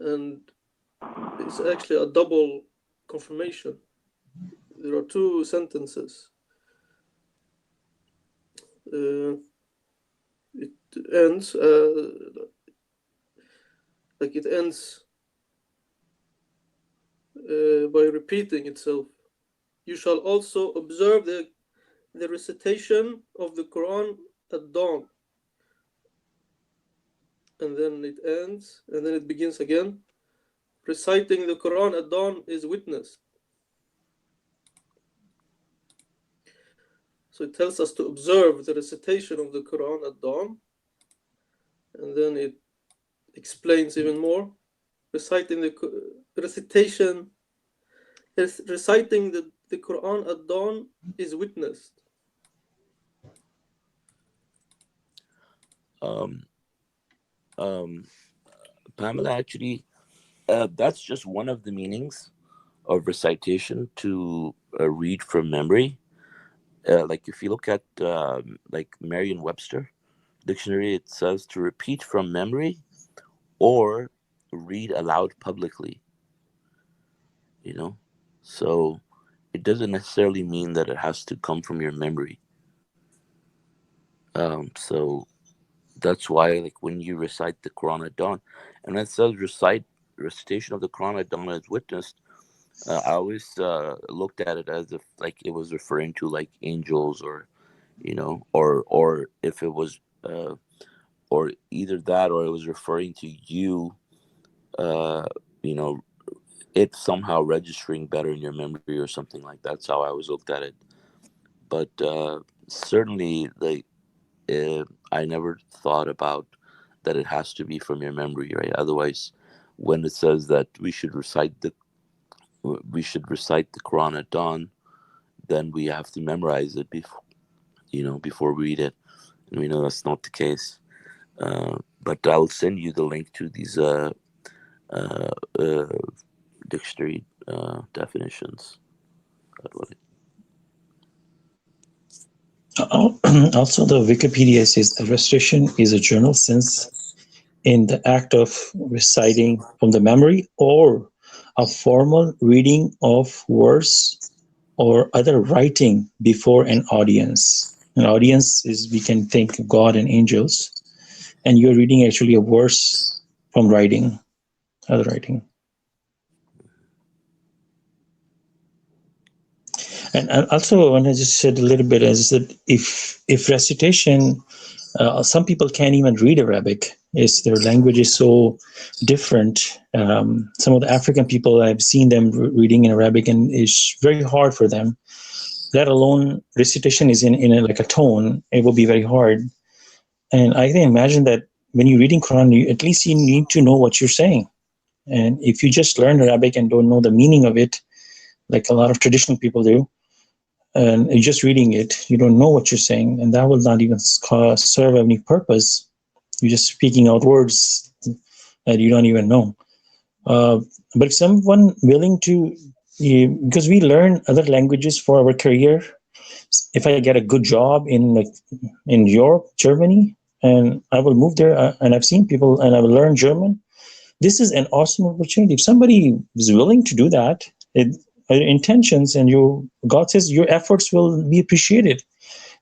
And it's actually a double confirmation. There are two sentences. It ends by repeating itself. You shall also observe the recitation of the Quran at dawn. And then it ends, and then it begins again. Reciting the Quran at dawn is witnessed. So it tells us to observe the recitation of the Quran at dawn. And then it explains even more. Reciting the Quran at dawn is witnessed. Pamela, actually, that's just one of the meanings of recitation, to read from memory. Like if you look at like Merriam-Webster dictionary, it says to repeat from memory or read aloud publicly. So it doesn't necessarily mean that it has to come from your memory. So that's why, like, when you recite the Quran at dawn, and it says recitation of the Quran at dawn is witnessed, I always looked at it as if like it was referring to like angels, or or if it was or either that, or it was referring to you, you know, it somehow registering better in your memory or something like that. That's how I always looked at it. But certainly, I never thought about that it has to be from your memory, right? Otherwise, when it says that we should recite the Quran at dawn, then we have to memorize it before we read it, and we know that's not the case. But I'll send you the link to these dictionary definitions. Also, the Wikipedia says the recitation is a general sense in the act of reciting from the memory or a formal reading of verse or other writing before an audience. An audience is, we can think of God and angels, and you're reading actually a verse from writing, other writing. And also, I want to just said a little bit, as I said, if recitation, some people can't even read Arabic. Their language is so different. Some of the African people, I've seen them reading in Arabic, and it's very hard for them. Let alone recitation is in like a tone, it will be very hard. And I can imagine that when you're reading Quran, at least you need to know what you're saying. And if you just learn Arabic and don't know the meaning of it, like a lot of traditional people do, and you're just reading it, you don't know what you're saying, and that will not even serve any purpose. You're just speaking out words that you don't even know. But if someone willing to, because we learn other languages for our career. If I get a good job in Europe, Germany, and I will move there, and I've seen people, and I will learn German. This is an awesome opportunity. If somebody is willing to do that, intentions, and God says your efforts will be appreciated.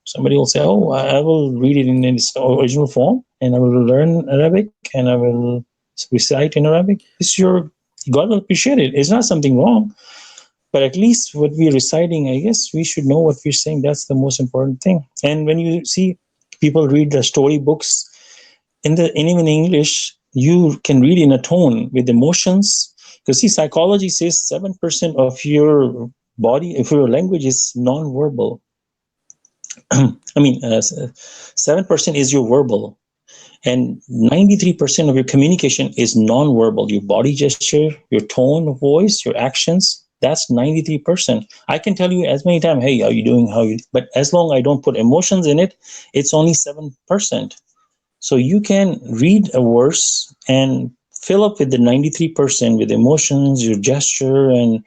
Somebody will say, "Oh, I will read it in its original form, and I will learn Arabic, and I will recite in Arabic." God will appreciate it. It's not something wrong. But at least what we're reciting, I guess we should know what we're saying. That's the most important thing. And when you see people read the storybooks even in English, you can read in a tone with emotions. Because see, psychology says 7% of your body, if your language is non-verbal. I mean, 7% is your verbal, and 93% of your communication is non-verbal. Your body gesture, your tone of voice, your actions. That's 93%. I can tell you as many times, "Hey, how you doing? But as long as I don't put emotions in it, it's only 7%. So you can read a verse and fill up with the 93% with emotions, your gesture, and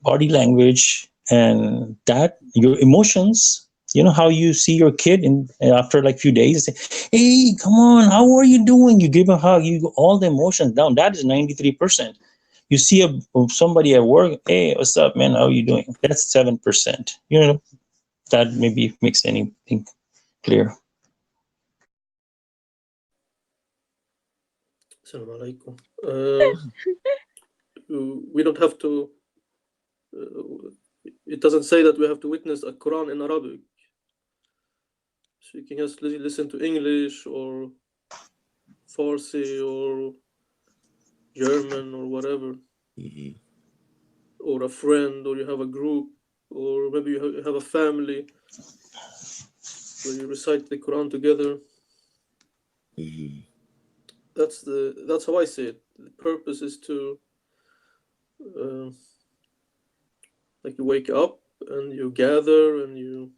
body language, and that your emotions. You know how you see your kid after like few days, say, "Hey, come on, how are you doing?" You give a hug, you all the emotions down. That is 93%. You see somebody at work, "Hey, what's up, man? How are you doing?" That's 7%. That maybe makes anything clear. Salãmun Alaykum. We don't have to. It doesn't say that we have to witness a Quran in Arabic. So you can just listen to English or Farsi or German or whatever, or a friend, or you have a group, or maybe you have a family where you recite the Quran together. That's how I see it. The purpose is to like you wake up and you gather and you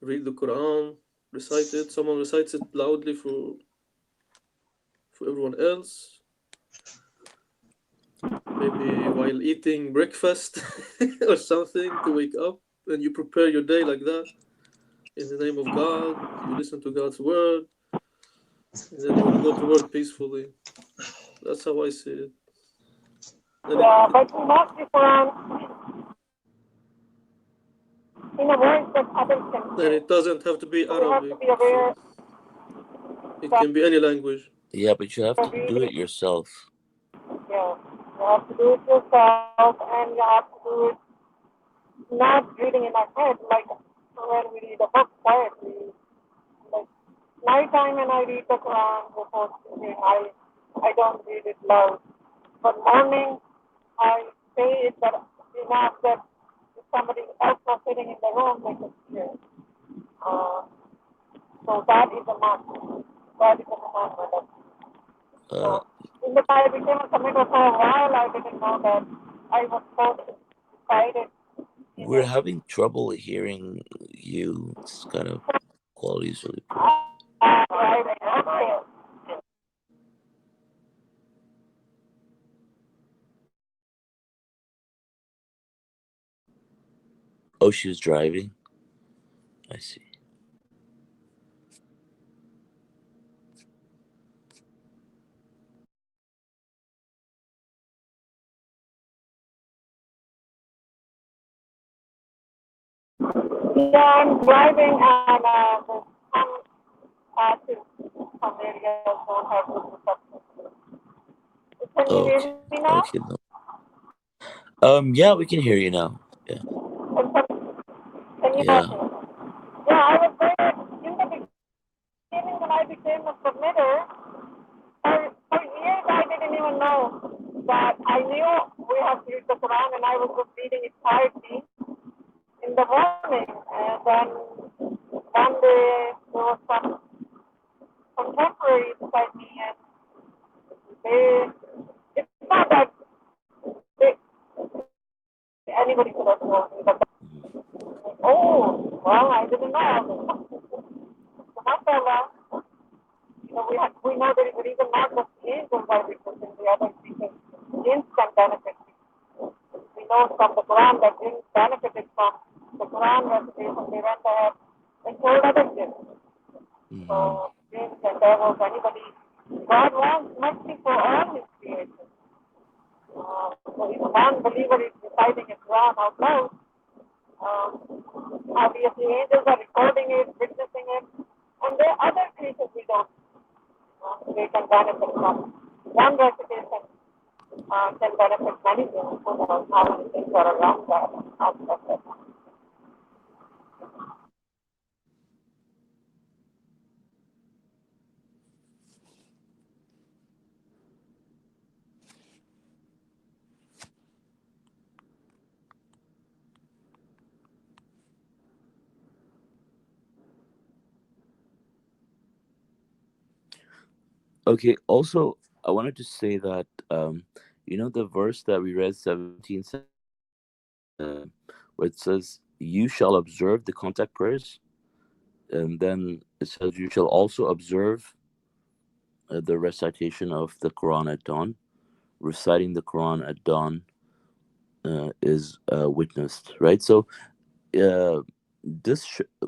read the Quran, recite it. Someone recites it loudly for everyone else. Maybe while eating breakfast or something to wake up, and you prepare your day like that. In the name of God, you listen to God's word, and then you will go to work peacefully. That's how I see it. Yeah, but not the Quran in a way that others can And hear. it doesn't have to be So we have Arabic. to be aware It that can be any language. Yeah, but you have to we, do it yourself. yeah, you have to do it yourself, and you have to do it not reading in our head, like when we read a book quietly, like nighttime when I read the Quran before sleeping, I don't read it loud. But morning, I say it that enough that if somebody else was sitting in the room, they could hear. So that is a must. That is a commandment. Uh, So in the I became a committer for a while, I didn't know that I was so decided. we're having trouble hearing you. It's kind of quality is really poor. Okay. Oh, she's driving. I see. Yeah, I'm driving and some parts, some areas don't have good reception. Can you hear Okay. me now? Okay. No. Yeah, we can hear you now. Yeah. Can you Yeah. hear me? Yeah, I was there in the beginning when I became a submitter. For years, I didn't even know that I knew we have to read the Quran, and I was just reading it quietly in the morning. And then one day there was some contemporary beside me, and it's not that they, anybody could have told me, but oh, well, I didn't know. So Masha Allah, we know there is a reason not just angels are witnessing the other people instant benefit. We know from the Quran that being benefited from the Quran recitation, they went ahead and told other gifts. So, jinns and devils, anybody, God wants mercy for all his creation. So, if a non-believer is reciting a Quran out loud, obviously angels are recording it, witnessing it, and there are other creatures we don't. They can benefit from one recitation. Can benefit many things. Who knows how many things are around that aspect of it. Okay. Also, I wanted to say that the verse that we read 17, where it says, "You shall observe the contact prayers," and then it says, "You shall also observe the recitation of the Quran at dawn." Reciting the Quran at dawn is witnessed, right? So, uh,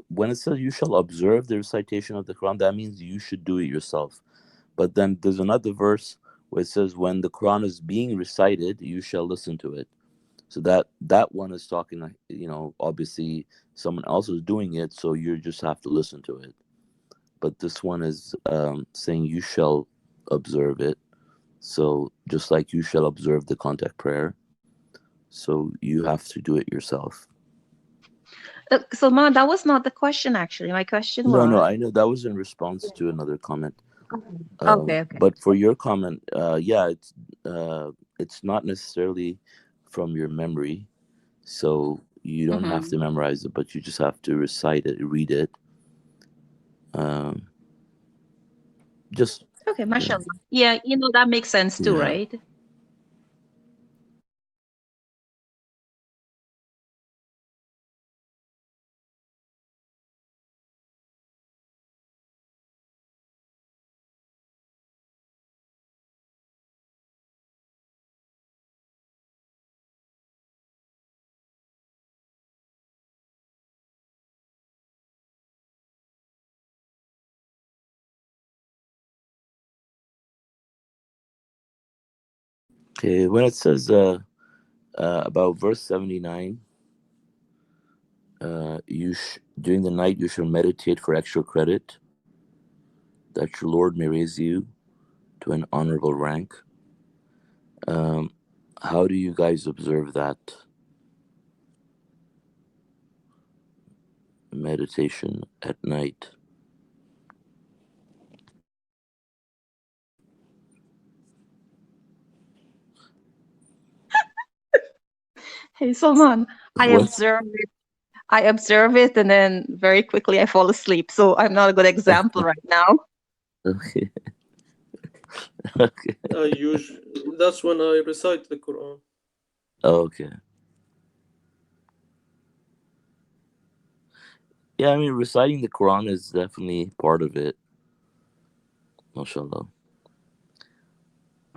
when it says you shall observe the recitation of the Quran, that means you should do it yourself. But then there's another verse where it says when the Quran is being recited, you shall listen to it. So that one is talking, like, obviously someone else is doing it, so you just have to listen to it. But this one is saying you shall observe it. So just like you shall observe the contact prayer, so you have to do it yourself. Salman, that was not the question actually. My question No, was I know that was in response to another comment. okay. But for your comment, yeah, it's not necessarily from your memory, so you don't have to memorize it, but you just have to recite it, read it. Um, just Okay, Masha Allah. Yeah, that makes sense too, yeah. right? Okay, when it says about verse 79, during the night you shall meditate for extra credit, that your Lord may raise you to an honorable rank. How do you guys observe that meditation at night? Hey, Salman, I What? observe it, and then very quickly I fall asleep. So I'm not a good example right now. Okay. Okay. That's when I recite the Quran. Okay. Yeah, I mean, reciting the Quran is definitely part of it, Masha Allah.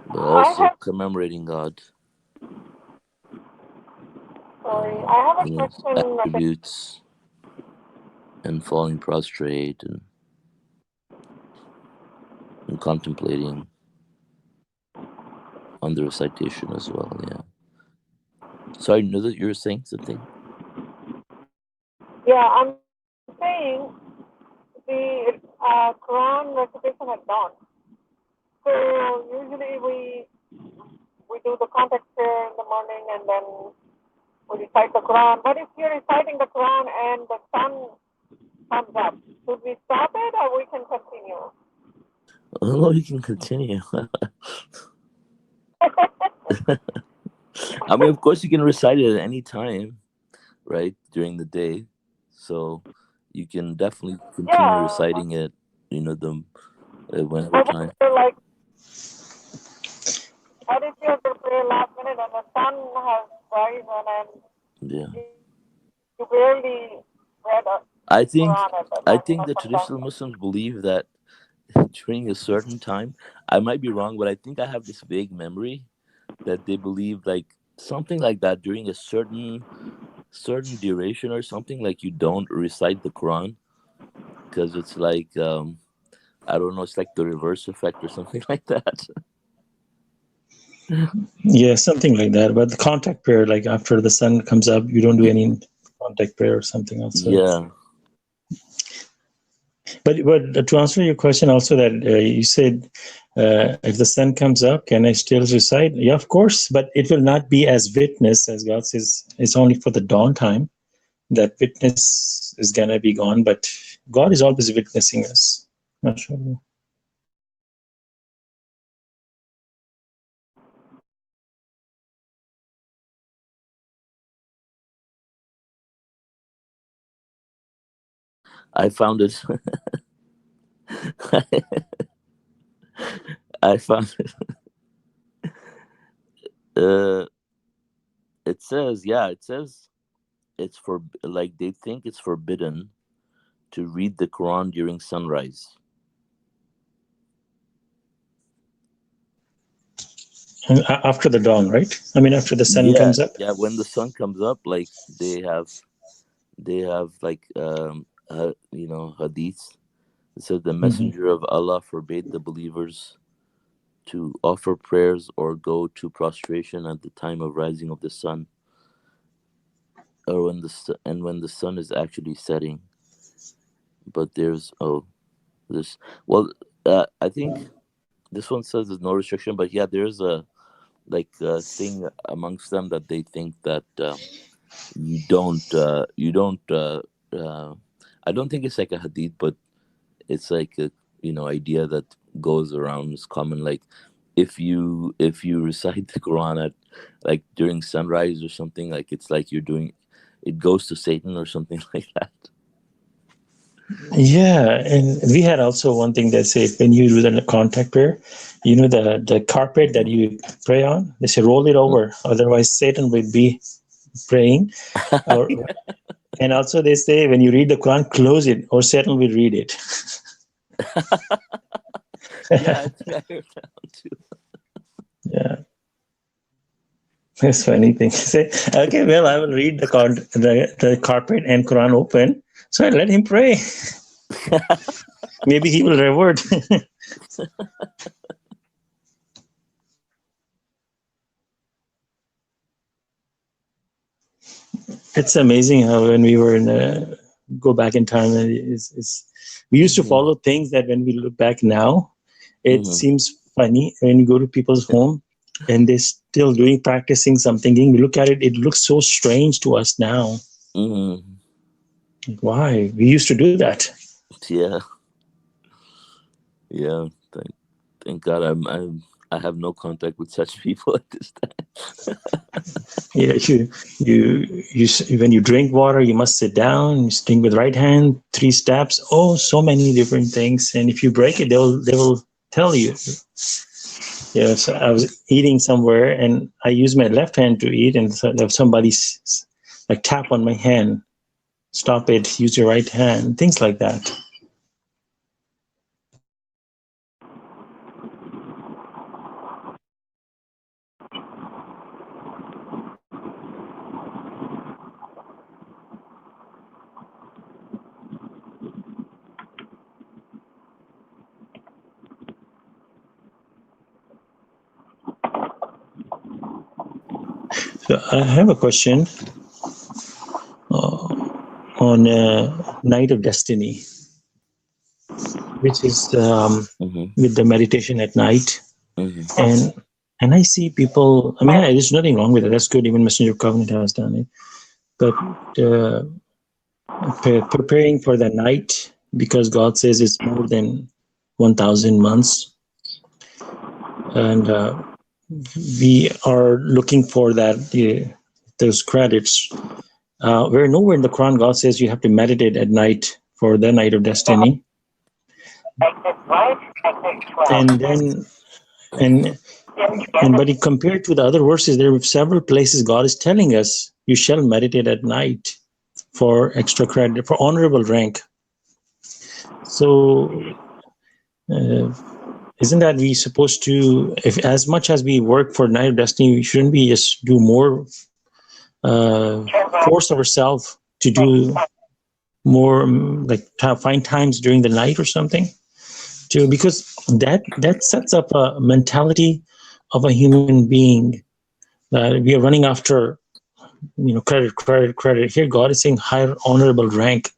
But I also have, commemorating God, sorry, and I have a you know, question. attributes and falling prostrate and contemplating on the recitation as well. Yeah. So I knew that you were saying something. Yeah, I'm saying the Quran recitation at dawn. So usually we do the context prayer in the morning and then we recite the Quran. But if you're reciting the Quran and the sun comes up, should we stop it or we can continue? Oh, you can continue. I mean, of course, you can recite it at any time, right, during the day. So you can definitely continue Yeah, reciting it, the whenever but time. like, what if you have to pray last minute and the sun has risen and Yeah. you barely read a I think Quran at that I time? think the Sometimes. traditional Muslims believe that during a certain time, I might be wrong, but I think I have this vague memory that they believe like something like that during a certain duration or something, like you don't recite the Quran because it's like I don't know, it's like the reverse effect or something like that. Yeah, something like that. But the contact prayer, like after the sun comes up, you don't do any contact prayer or something else. So, Yeah. but to answer your question, also that you said, if the sun comes up, can I still recite? Yeah, of course, but it will not be as witness, as God says. It's only for the dawn time that witness is gonna be gone. But God is always witnessing us. Masha Allah. I found it. I found it. It says, yeah, it says it's for like they think it's forbidden to read the Quran during sunrise. And after the dawn, right? I mean, after the sun Yeah, comes up. yeah. When the sun comes up, like they have like hadiths. It says the Mm-hmm. messenger of Allah forbade the believers to offer prayers or go to prostration at the time of rising of the sun, or when the sun is actually setting. But this well, I think this one says there's no restriction, but yeah, there's a thing amongst them that they think that you don't. Uh, I don't think it's like a hadith, but it's like a idea that goes around. It's common, like if you recite the Quran at like during sunrise or something, like it's like you're doing it goes to Satan or something like that. Yeah, and we had also one thing that said when you do the contact prayer, the carpet that you pray on, they say roll it over, otherwise Satan will be praying. Or and also they say when you read the Quran, close it, or Satan will read it. Yeah, I think I heard that one too. Yeah, that's funny thing. Say, okay, well, I will read the carpet and Quran open, so I let him pray. Maybe he will reward. It's amazing how when we were go back in time, we used to Hmm. follow things that when we look back now, it Hmm. seems funny when you go to people's home and they're still practicing something. We look at it, it looks so strange to us now. Hmm. Why? We used to do that. Yeah, yeah. Thank God. I have no contact with such people at this time. Yeah, when you drink water, you must sit down. You drink with right hand, 3 steps. Oh, so many different things. And if you break it, they will tell you. Yeah, so I was eating somewhere, and I used my left hand to eat, and so there was somebody like tap on my hand, stop it, use your right hand, things like that. So I have a question on Night of Destiny, which is Mm-hmm. with the meditation at night. Mm-hmm. And I see people, I mean, there's nothing wrong with it. That's good. Even Messenger of Covenant has done it. But preparing for the night, because God says it's more than 1,000 months. And we are looking for that those credits. Where nowhere in the Quran God says you have to meditate at night for the Night of Destiny. And then but compared to the other verses, there are several places God is telling us you shall meditate at night for extra credit, for honorable rank. So isn't that we supposed to, if as much as we work for Night of Destiny, we shouldn't we just do more, force ourselves to do more, like find times during the night or something, too, because that sets up a mentality of a human being that we are running after, credit. Here, God is saying higher honorable rank.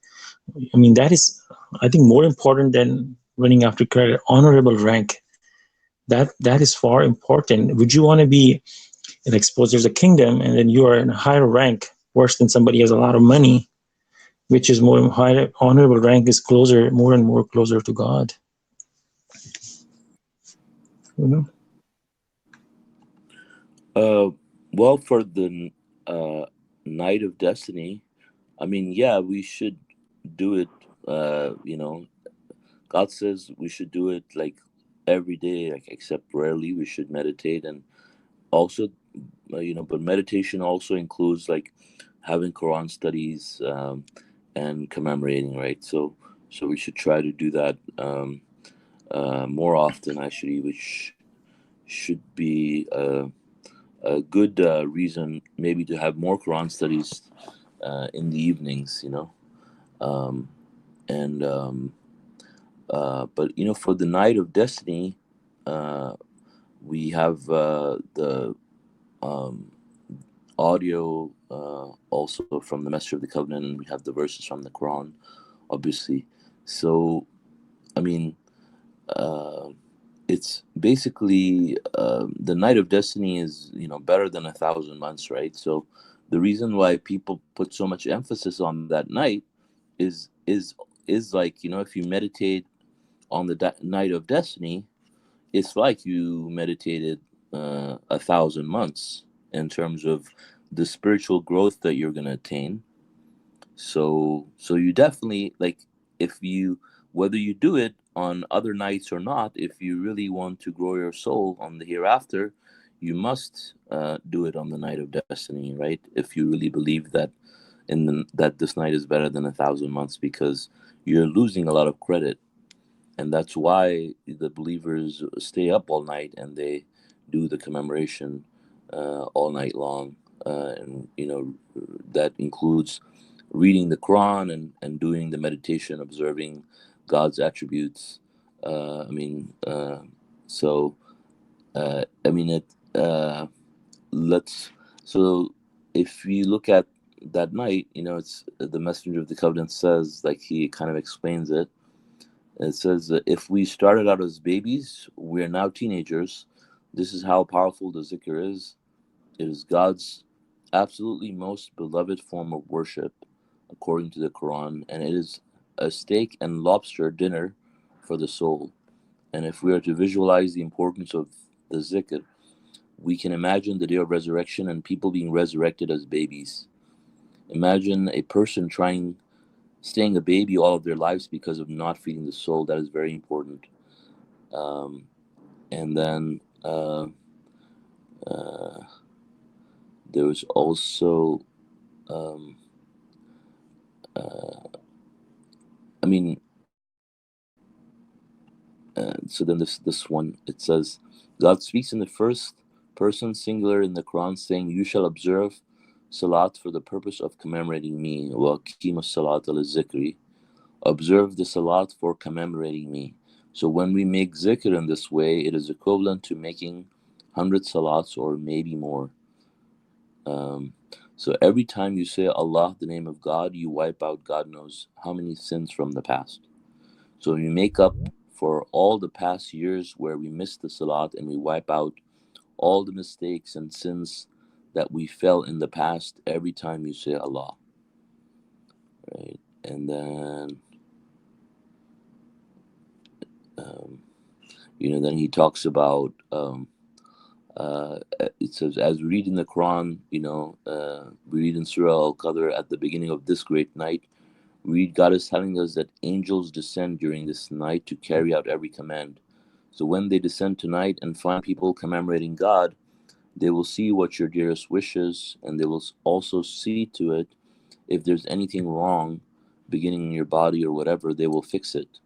I mean, that is, I think, more important than running after credit. Honorable rank. That is far important. Would you want to be, like, suppose there's a kingdom and then you are in a higher rank, worse than somebody who has a lot of money, which is more higher, honorable rank is closer, more and more closer to God. Well, for the Night of Destiny, I mean, yeah, we should do it. God says we should do it like every day, like except rarely. We should meditate, and also, but meditation also includes like having Quran studies, and commemorating, right? So we should try to do that more often, actually, which should be a good reason maybe to have more Quran studies in the evenings, um, and but for the Night of Destiny, uh, we have the um, audio also from the Messenger of the Covenant, and we have the verses from the Quran, obviously. So, I mean, uh, it's basically the Night of Destiny is better than 1,000 months, right? So the reason why people put so much emphasis on that night is like, if you meditate on the Night of Destiny, it's like you meditated 1,000 months in terms of the spiritual growth that you're going to attain. So you definitely, like, if you, whether you do it on other nights or not, if you really want to grow your soul on the hereafter, you must do it on the Night of Destiny, right? If you really believe that that this night is better than 1,000 months, because you're losing a lot of credit. And that's why the believers stay up all night and they do the commemoration all night long. And that includes reading the Quran and doing the meditation, observing God's attributes. I mean, so I mean it. Let's so if we look at that night, it's the Messenger of the Covenant says, like, he kind of explains it. It says that if we started out as babies, we are now teenagers. This is how powerful the zikr is. It is God's absolutely most beloved form of worship, according to the Quran, and it is a steak and lobster dinner for the soul. And if we are to visualize the importance of the zikr, we can imagine the day of resurrection and people being resurrected as babies. Imagine a person staying a baby all of their lives because of not feeding the soul. That is very important. And then there was also, I mean, so then this one, it says, God speaks in the first person singular in the Quran, saying, "You shall observe salat for the purpose of commemorating me." Wa aqimus salat al zikri. Observe the salat for commemorating me. So when we make zikr in this way, it is equivalent to making 100 salats or maybe more. So every time you say Allah, the name of God, you wipe out God knows how many sins from the past. So we make up for all the past years where we missed the salat, and we wipe out all the mistakes and sins that we fell in the past every time you say Allah. Right? And then then he talks about it says, as we read in the Quran, we read in Surah Al-Qadr at the beginning of this great night, God is telling us that angels descend during this night to carry out every command. So when they descend tonight and find people commemorating God, they will see what your dearest wishes, and they will also see to it if there's anything wrong beginning in your body or whatever, they will fix it.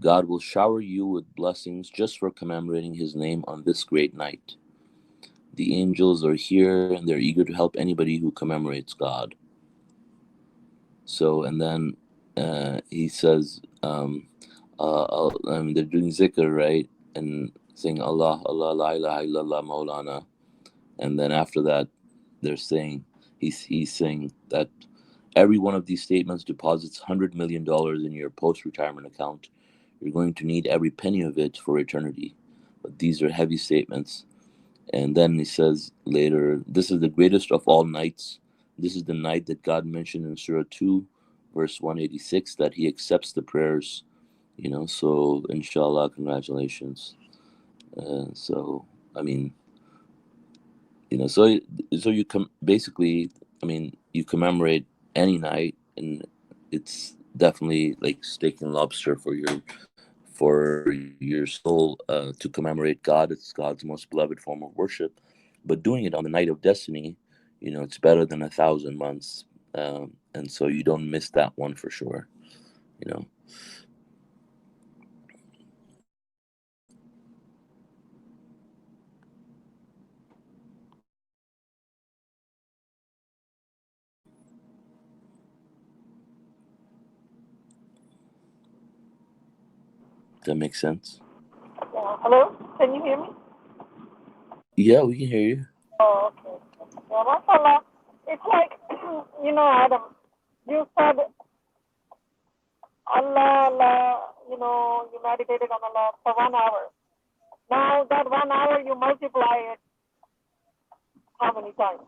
God will shower you with blessings just for commemorating His name on this great night. The angels are here and they're eager to help anybody who commemorates God. So, and then he says, they're doing zikr, right? And saying Allah, Allah, la ilaha illallah, Maulana. And then after that, they're saying, he's saying that every one of these statements deposits $100 million in your post-retirement account. You're going to need every penny of it for eternity. But these are heavy statements. And then he says later, this is the greatest of all nights. This is the night that God mentioned in Surah 2, verse 186, that He accepts the prayers. So inshallah, congratulations. So you basically, you commemorate any night, and it's definitely like steak and lobster for your soul to commemorate God. It's God's most beloved form of worship. But doing it on the night of destiny, it's better than 1,000 months. And so you don't miss that one for sure. Does that make sense? Yeah. Hello? Can you hear me? Yeah, we can hear you. Oh, okay. Yeah, Masha Allah. It's like, Adam, you said Allah, Allah, you meditated on Allah for 1 hour. Now that 1 hour, you multiply it how many times?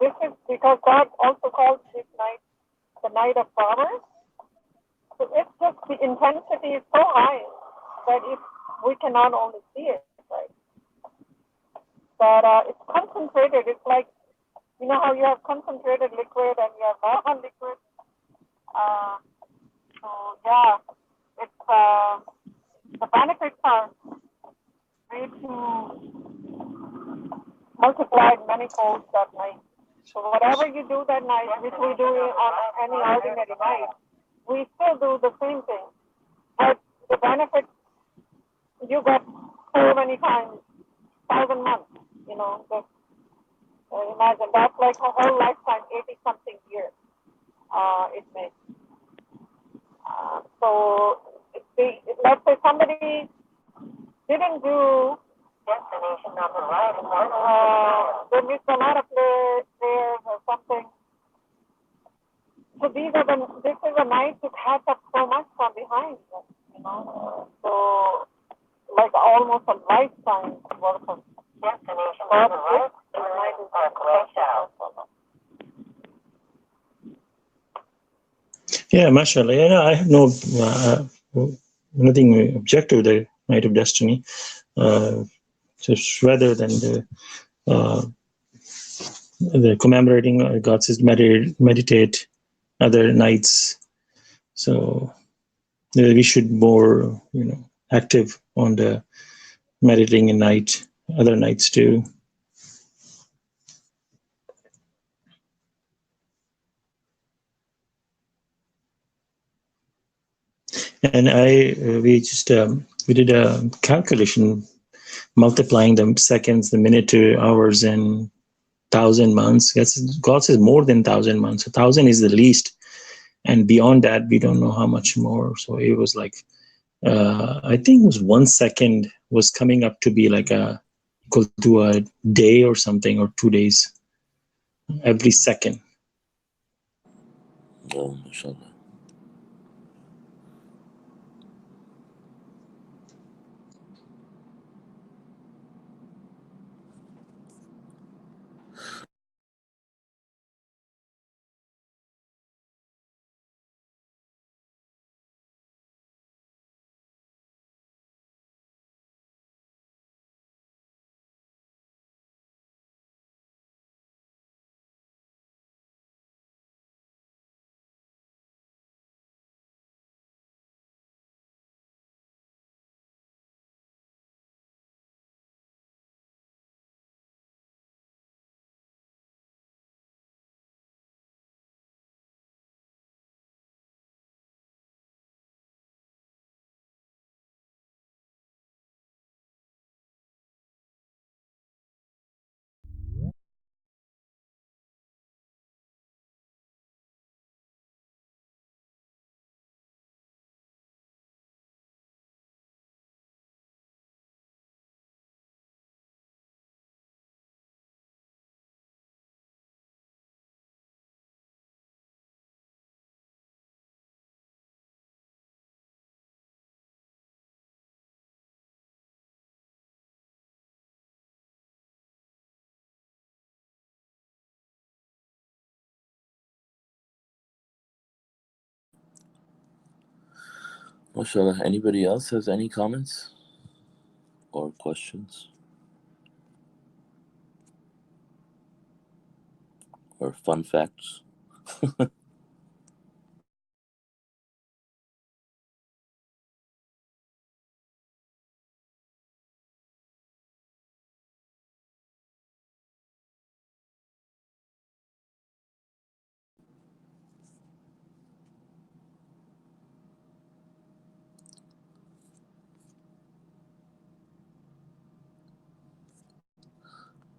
This is because God also calls this night the night of power. So it's just the intensity is so high that we cannot only see it, right? But it's concentrated. It's like, how you have concentrated liquid and you have non-liquid. So yeah, it's the benefits are way to multiplied many folds that night. So whatever you do that night, which we do on any ordinary night, we still do the same thing. But the benefit you get so many times, 1,000 months, just imagine that's like a whole lifetime, 80-something years it makes. So let's say somebody didn't do destination number right, they missed a lot of prayers or something. So this is a night to catch up so much from behind, So like almost a lifetime worth of destination number right, Yeah, Masha Allah. Yeah, I have nothing objective with the Night of Destiny. just rather than the commemorating, God says meditate other nights. So we should more, active on the meditating at night, other nights too. And we did a calculation multiplying the seconds, the minute to hours, and 1,000 months. God says more than 1,000 months. 1,000 is the least, and beyond that, we don't know how much more. So it was like, I think it was 1 second was coming up to be like equal to a day or something, or 2 days every second. Oh, Masha Allah. Masha Allah. Anybody else has any comments or questions or fun facts?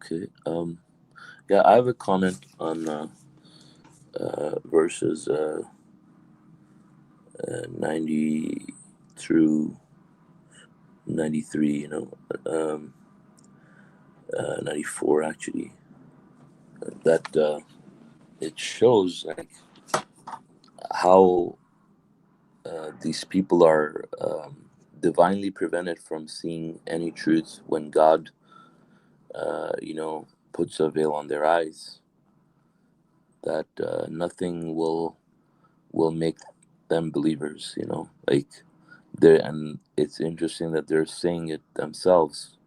Okay. Yeah, I have a comment on verses 90 through 93. Um, 94 actually. That it shows like how these people are divinely prevented from seeing any truth when God, puts a veil on their eyes. That nothing will make them believers. Like and it's interesting that they're saying it themselves,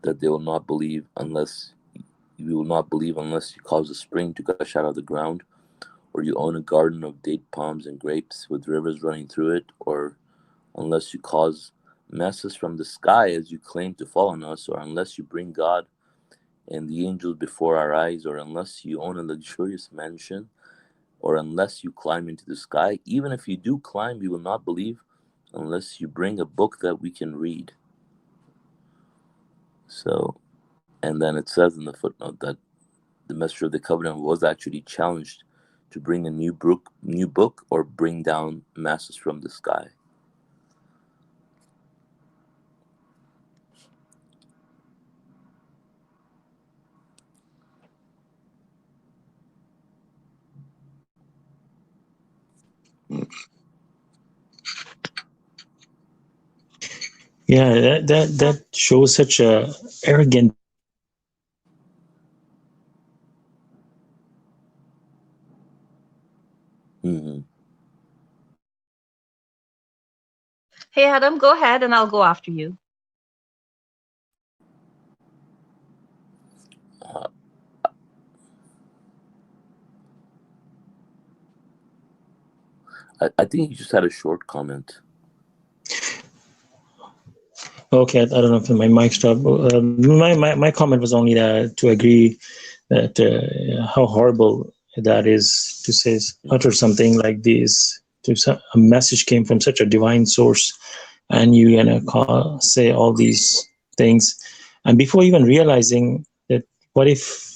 that they will not believe unless you will not believe unless you cause a spring to gush out of the ground, or you own a garden of date palms and grapes with rivers running through it, or unless you cause messes from the sky as you claim to fall on us, or unless you bring God and the angels before our eyes, or unless you own a luxurious mansion, or unless you climb into the sky. Even if you do climb, we will not believe unless you bring a book that we can read. So, and then it says in the footnote that the messenger of the covenant was actually challenged to bring a new book, or bring down masses from the sky. Yeah, that shows such a arrogant. Mm-hmm. Hey, Adam, go ahead and I'll go after you. I think you just had a short comment. Okay, I don't know if my mic stopped. My comment was only that to agree that how horrible that is to say utter something like this. A message came from such a divine source, and you're gonna say all these things, and before even realizing that, what if?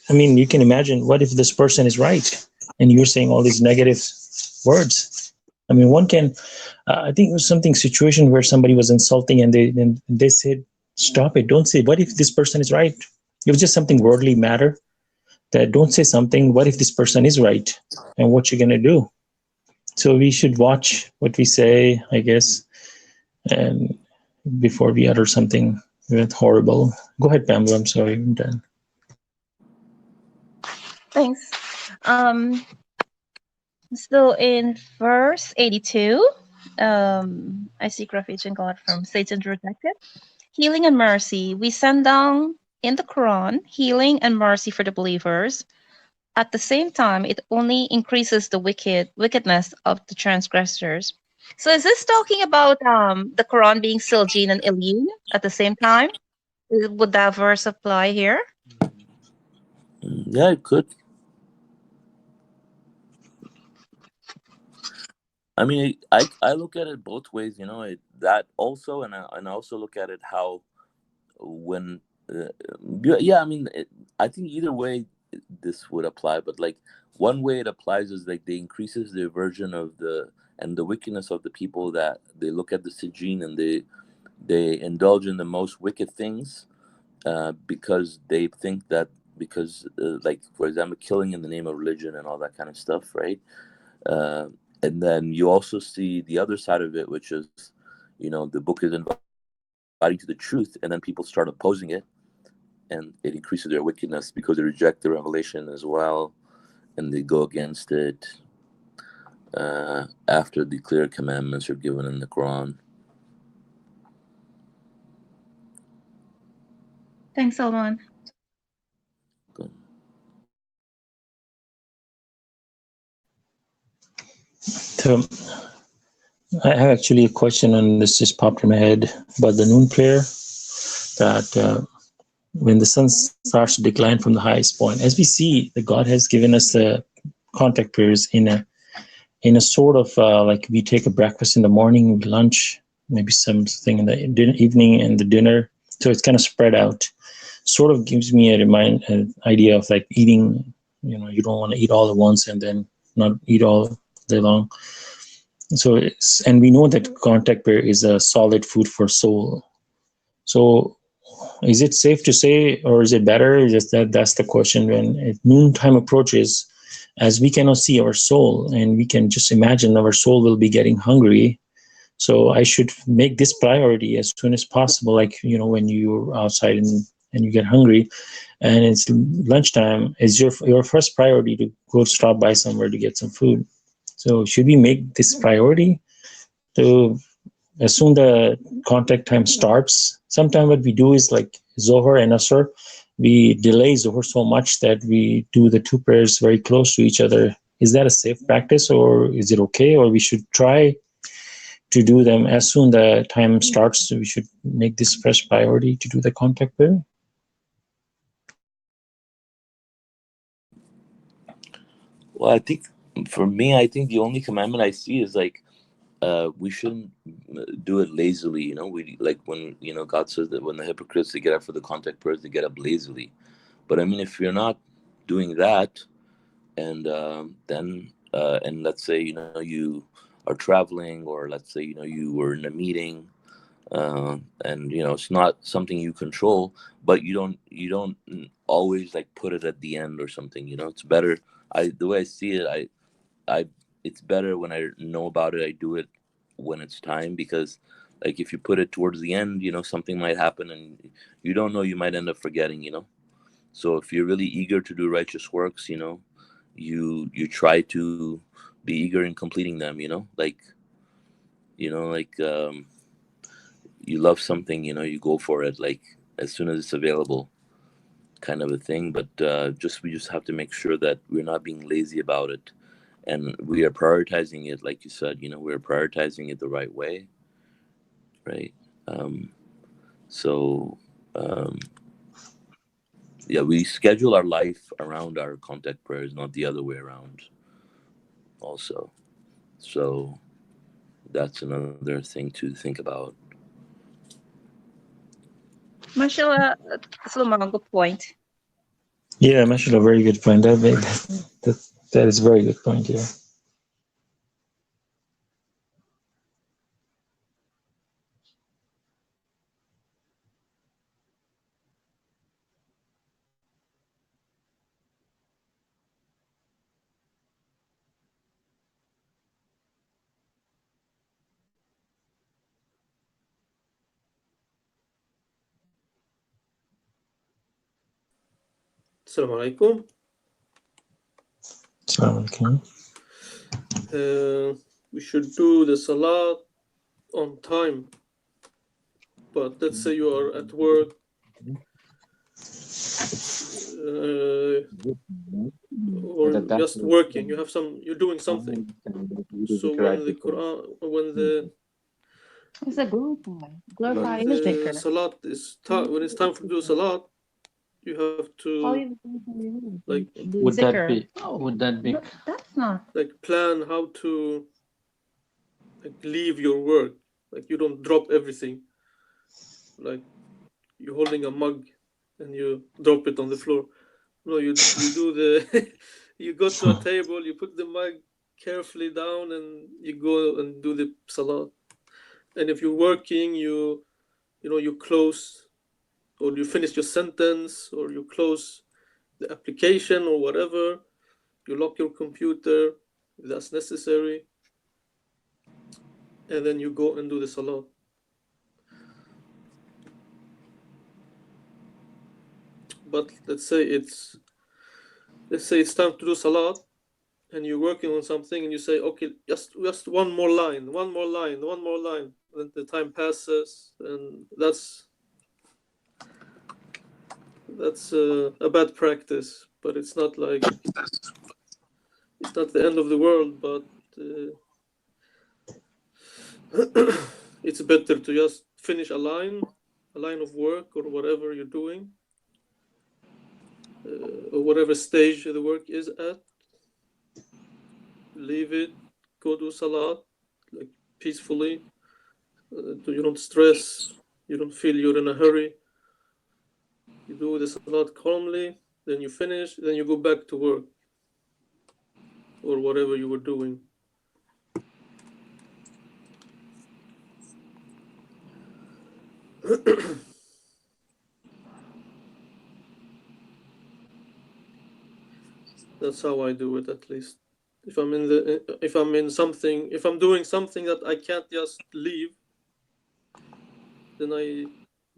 I mean, you can imagine what if this person is right, and you're saying all these negative words. I mean, one can. I think it was something situation where somebody was insulting, and they said, "Stop it! Don't say." What if this person is right? It was just something worldly matter. That don't say something. What if this person is right? And what you're gonna do? So we should watch what we say, I guess, and before we utter something horrible. Go ahead, Bamboo. I'm sorry, I'm done. Thanks. So in verse 82, I seek refuge in God from Satan rejected. Healing and mercy. We send down in the Quran healing and mercy for the believers. At the same time, it only increases the wickedness of the transgressors. So is this talking about the Quran being Siljin and Ilyun at the same time? Would that verse apply here? Yeah, it could. I mean, I look at it both ways, that also, and I also look at it how when, yeah, I mean, I think either way this would apply, but like one way it applies is like they increases the aversion of the wickedness of the people, that they look at the sijin and they indulge in the most wicked things, because they think that, because like, for example, killing in the name of religion and all that kind of stuff, right? uh, and then you also see the other side of it, which is, the book is inviting to the truth, and then people start opposing it, and it increases their wickedness because they reject the revelation as well, and they go against it after the clear commandments are given in the Quran. Thanks, Salman. So I have actually a question, and this just popped in my head about the noon prayer. That when the sun starts to decline from the highest point, as we see, that God has given us the contact prayers in a sort of like we take a breakfast in the morning, lunch, maybe something in the evening, and the dinner. So it's kind of spread out. Sort of gives me an idea of like eating. You don't want to eat all at once and then not eat all day long. So and we know that contact prayer is a solid food for soul. So is it safe to say, or is it better? Just that's the question. When at noontime approaches, as we cannot see our soul, and we can just imagine our soul will be getting hungry. So I should make this priority as soon as possible. Like, when you're outside and you get hungry, and it's lunchtime, is your first priority to go stop by somewhere to get some food. So should we make this priority to, as soon the contact time starts? Sometimes what we do is like Zohar and Asr, we delay Zohar so much that we do the two prayers very close to each other. Is that a safe practice, or is it okay? Or we should try to do them as soon the time starts? So we should make this first priority to do the contact prayer. Well, I think for me, I think the only commandment I see is like, we shouldn't do it lazily. We like when God says that when the hypocrites, they get up for the contact prayers, they get up lazily. But I mean, if you're not doing that, and then and let's say you are traveling, or let's say you were in a meeting, and it's not something you control, but you don't always like put it at the end or something. It's better. The way I see it, I it's better when I know about it. I do it when it's time, because like if you put it towards the end, something might happen, and you don't know, you might end up forgetting. So if you're really eager to do righteous works, you try to be eager in completing them. Like you love something, you go for it, like as soon as it's available, kind of a thing. But we just have to make sure that we're not being lazy about it, and we are prioritizing it, like you said, we're prioritizing it the right way, right? So yeah, we schedule our life around our contact prayers, not the other way around also. So that's another thing to think about. Masha Allah, Salãmun, good point. Yeah, Masha Allah, very good point. That is a very good point, yeah. Assalamu Alaykum. Salãmun Alaykum. We should do the salat on time. But let's say you are at work, or just working. You're doing something. So when the Quran, It's a glorify when the salat is when it's time to do salat, you have to Would that be? No, that's not. like plan how to like leave your work. Like you don't drop everything. Like you're holding a mug and you drop it on the floor. No, you do the you go to a table, you put the mug carefully down, and you go and do the salat. And if you're working, you close, or you finish your sentence, or you close the application or whatever. You lock your computer if that's necessary, and then you go and do the salat. But let's say it's time to do salat, and you're working on something, and you say, okay, just one more line. Then the time passes, and that's a bad practice. But it's not the end of the world. But it's better to just finish a line of work or whatever you're doing, or whatever stage the work is at. Leave it, go do salat, like peacefully. You don't stress, you don't feel you're in a hurry. You do the salat calmly, then you finish, then you go back to work or whatever you were doing. That's how I do it, at least. If I'm doing something that I can't just leave, then I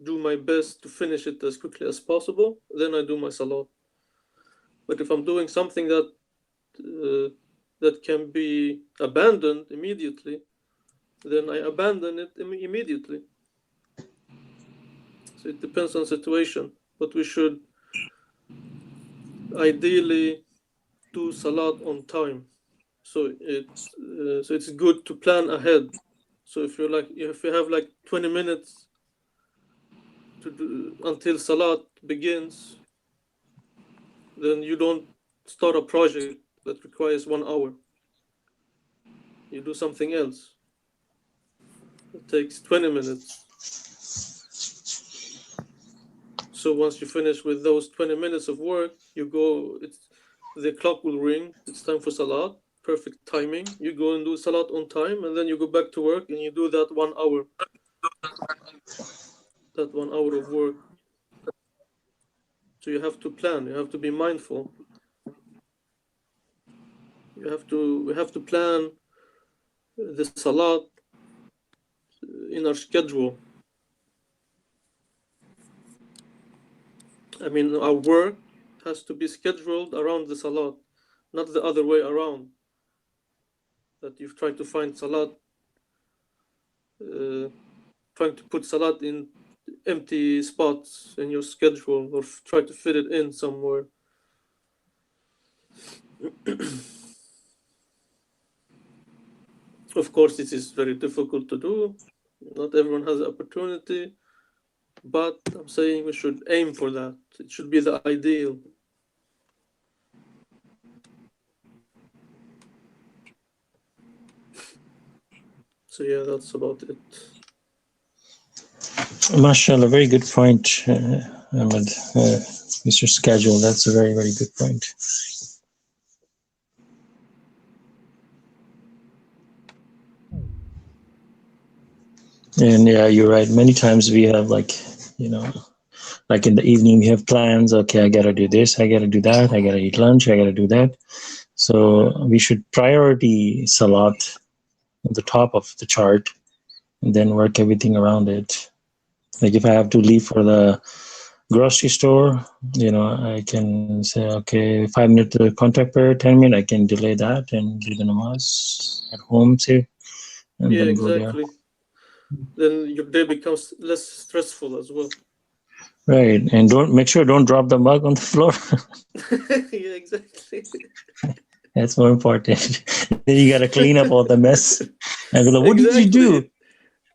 do my best to finish it as quickly as possible. Then I do my salat. But if I'm doing something that can be abandoned immediately, then I abandon it immediately. So it depends on situation. But we should ideally do salat on time. So it's good to plan ahead. So if you have like 20 minutes to do until salat begins, then you don't start a project that requires 1 hour. You do something else. It takes 20 minutes. So once you finish with those 20 minutes of work, you go. The clock will ring. It's time for salat. Perfect timing. You go and do salat on time, and then you go back to work and you do that 1 hour. That 1 hour of work. So you have to plan. You have to be mindful. We have to plan the salat in our schedule. I mean, our work has to be scheduled around the salat, not the other way around. That you've tried to find salat, trying to put salat in empty spots in your schedule, or try to fit it in somewhere. Of course, it is very difficult to do. Not everyone has the opportunity, but I'm saying we should aim for that. It should be the ideal. So yeah, that's about it. Masha Allah, very good point, Ahmed. Mr. Schedule, that's a very, very good point. And yeah, you're right. Many times we have like in the evening we have plans. Okay, I gotta do this, I gotta do that, I gotta eat lunch, I gotta do that. So we should priority salat at the top of the chart and then work everything around it. Like if I have to leave for the grocery store, I can say, okay, 5 minutes contact prayer, 10 minutes, I can delay that and do the namaz at home, say, and Yeah, then go there. exactly. Then your day becomes less stressful as well. Right, and don't drop the mug on the floor. Yeah, exactly. That's more important. Then you gotta clean up all the mess. And go, what did you do?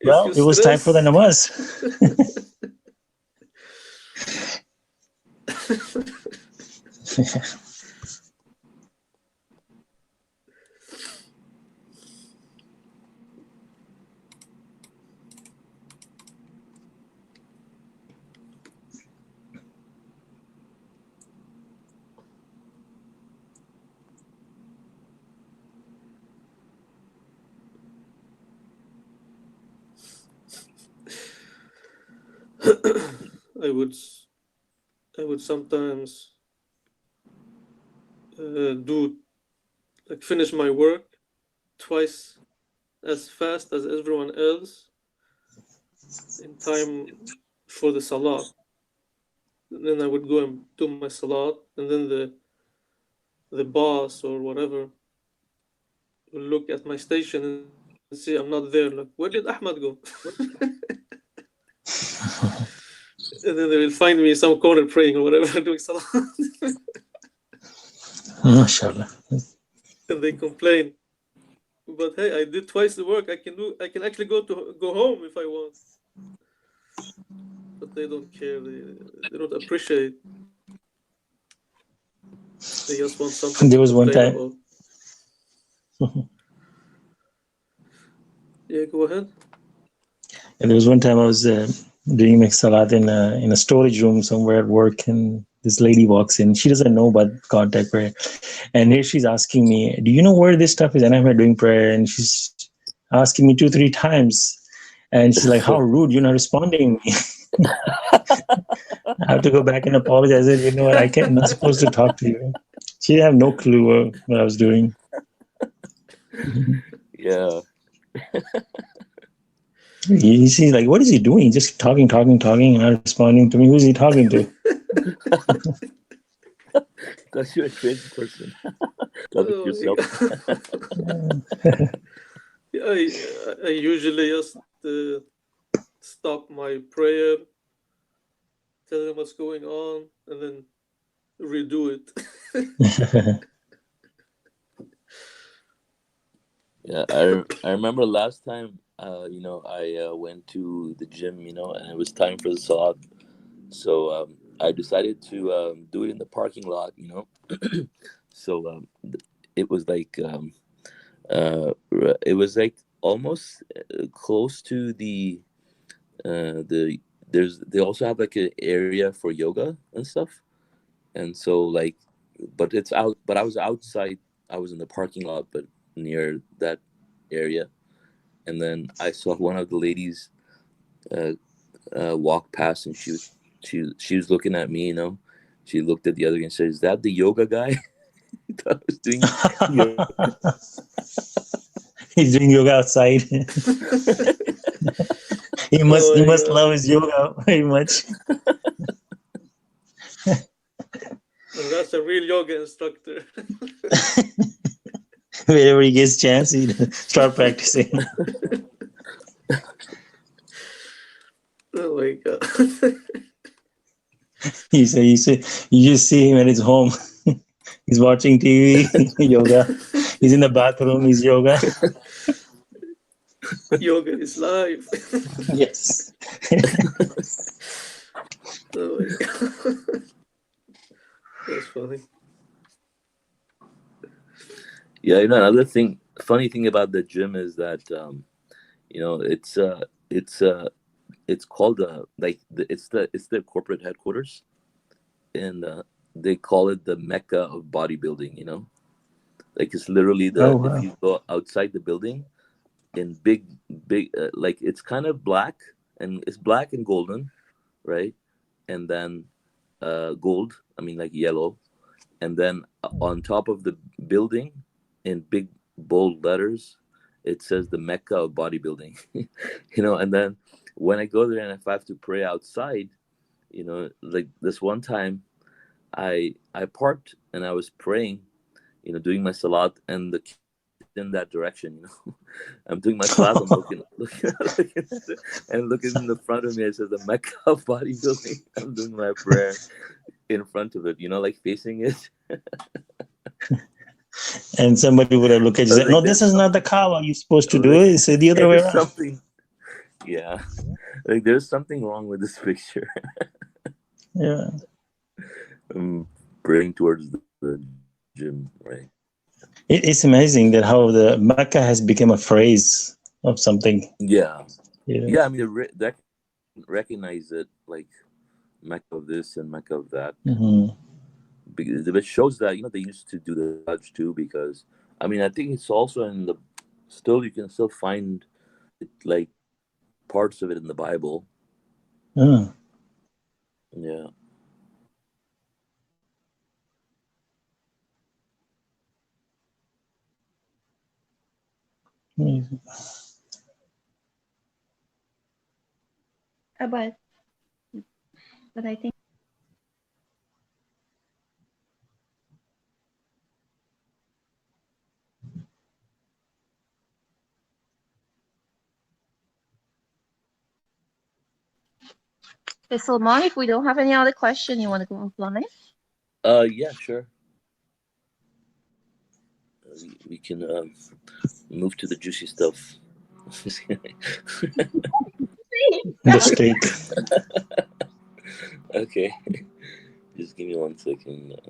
Well, it was time for the namaz. I would sometimes finish my work twice as fast as everyone else in time for the salat. And then I would go and do my salat, and then the boss or whatever will look at my station and see I'm not there. Like, where did Ahmad go? And then they will find me in some corner praying or whatever, doing salat. MashaAllah. And they complain. But hey, I did twice the work. I can actually go home if I want. But they don't care. They don't appreciate. They just want something. There was one time. Yeah, go ahead. And there was one time I was doing my salat in a storage room somewhere at work, and this lady walks in. She doesn't know about contact prayer, and here she's asking me, "Do you know where this stuff is?" And I'm doing prayer, and she's asking me 2-3 times, and she's like, "How rude! You're not responding." I have to go back and apologize. I said, "You know what? I'm not supposed to talk to you." She had no clue what I was doing. Yeah. You see, like, what is he doing? Just talking, and not responding to me. Who's he talking to? Because you're a crazy person. Love it yourself. I usually just stop my prayer, tell them what's going on, and then redo it. Yeah, I remember last time, I went to the gym, and it was time for the salat. So I decided to do it in the parking lot, So it was like almost close to the they also have like an area for yoga and stuff, and so like, but it's out. But I was outside. I was in the parking lot, but near that area, and then I saw one of the ladies walk past, and she was looking at me. She looked at the other guy and said, "Is that the yoga guy?" I was doing yoga. He's doing yoga outside. He must love his yoga very much. And that's a real yoga instructor. Wherever he gets chance, he start practicing. Oh my god. You just see him at his home. He's watching TV, yoga. He's in the bathroom, he's yoga. Yoga is life. Yes. Oh my God. That's funny. Yeah, another thing, funny thing about the gym is that it's it's called it's the corporate headquarters, and they call it the Mecca of bodybuilding. Like it's literally Oh if wow. you go outside the building in big like it's kind of black, and it's black and golden, right? And then gold, I mean like yellow, and then on top of the building in big bold letters it says the Mecca of bodybuilding. And then when I go there and if I have to pray outside, like this one time I parked and I was praying, doing my salat, and the kid in that direction. I'm doing my salat, I'm looking at it, and looking in the front of me, it says the Mecca of bodybuilding. I'm doing my prayer in front of it, like facing it. And somebody would have looked at you and said, Like "No, this there's is not the something, Kaaba you're supposed to do like it. It's the other way there's around." something, yeah, like there's something wrong with this picture. Yeah. I'm praying towards the gym, right? It's amazing that how the Mecca has become a phrase of something. Yeah, Yeah. yeah. I mean, that recognize it like Mecca of this and Mecca of that. Hmm. Because it shows that they used to do the Hajj too. Because I mean, I think it's also in the still you can still find it, like parts of it in the Bible. Oh, Yeah. amazing. But I think Salman, if we don't have any other question, you want to go offline? Yeah. Sure. We can move to the juicy stuff. The steak. Okay. Just give me 1 second.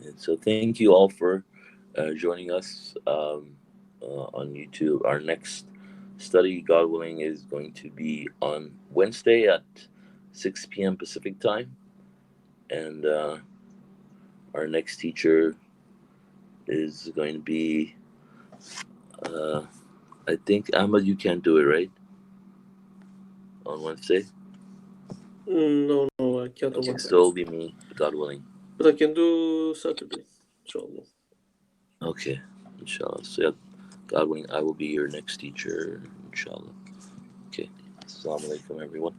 And so thank you all for joining us on YouTube. Our next study, God willing, is going to be on Wednesday at 6 p.m. Pacific time. And our next teacher is going to be, I think, Ahmad, you can't do it, right? On Wednesday? No, I can't. Okay, so it'll be me, God willing. But I can do Saturday, inshallah. Okay, inshallah. So, yeah, God willing, I will be your next teacher, inshallah. Okay, Assalamu Alaikum, everyone.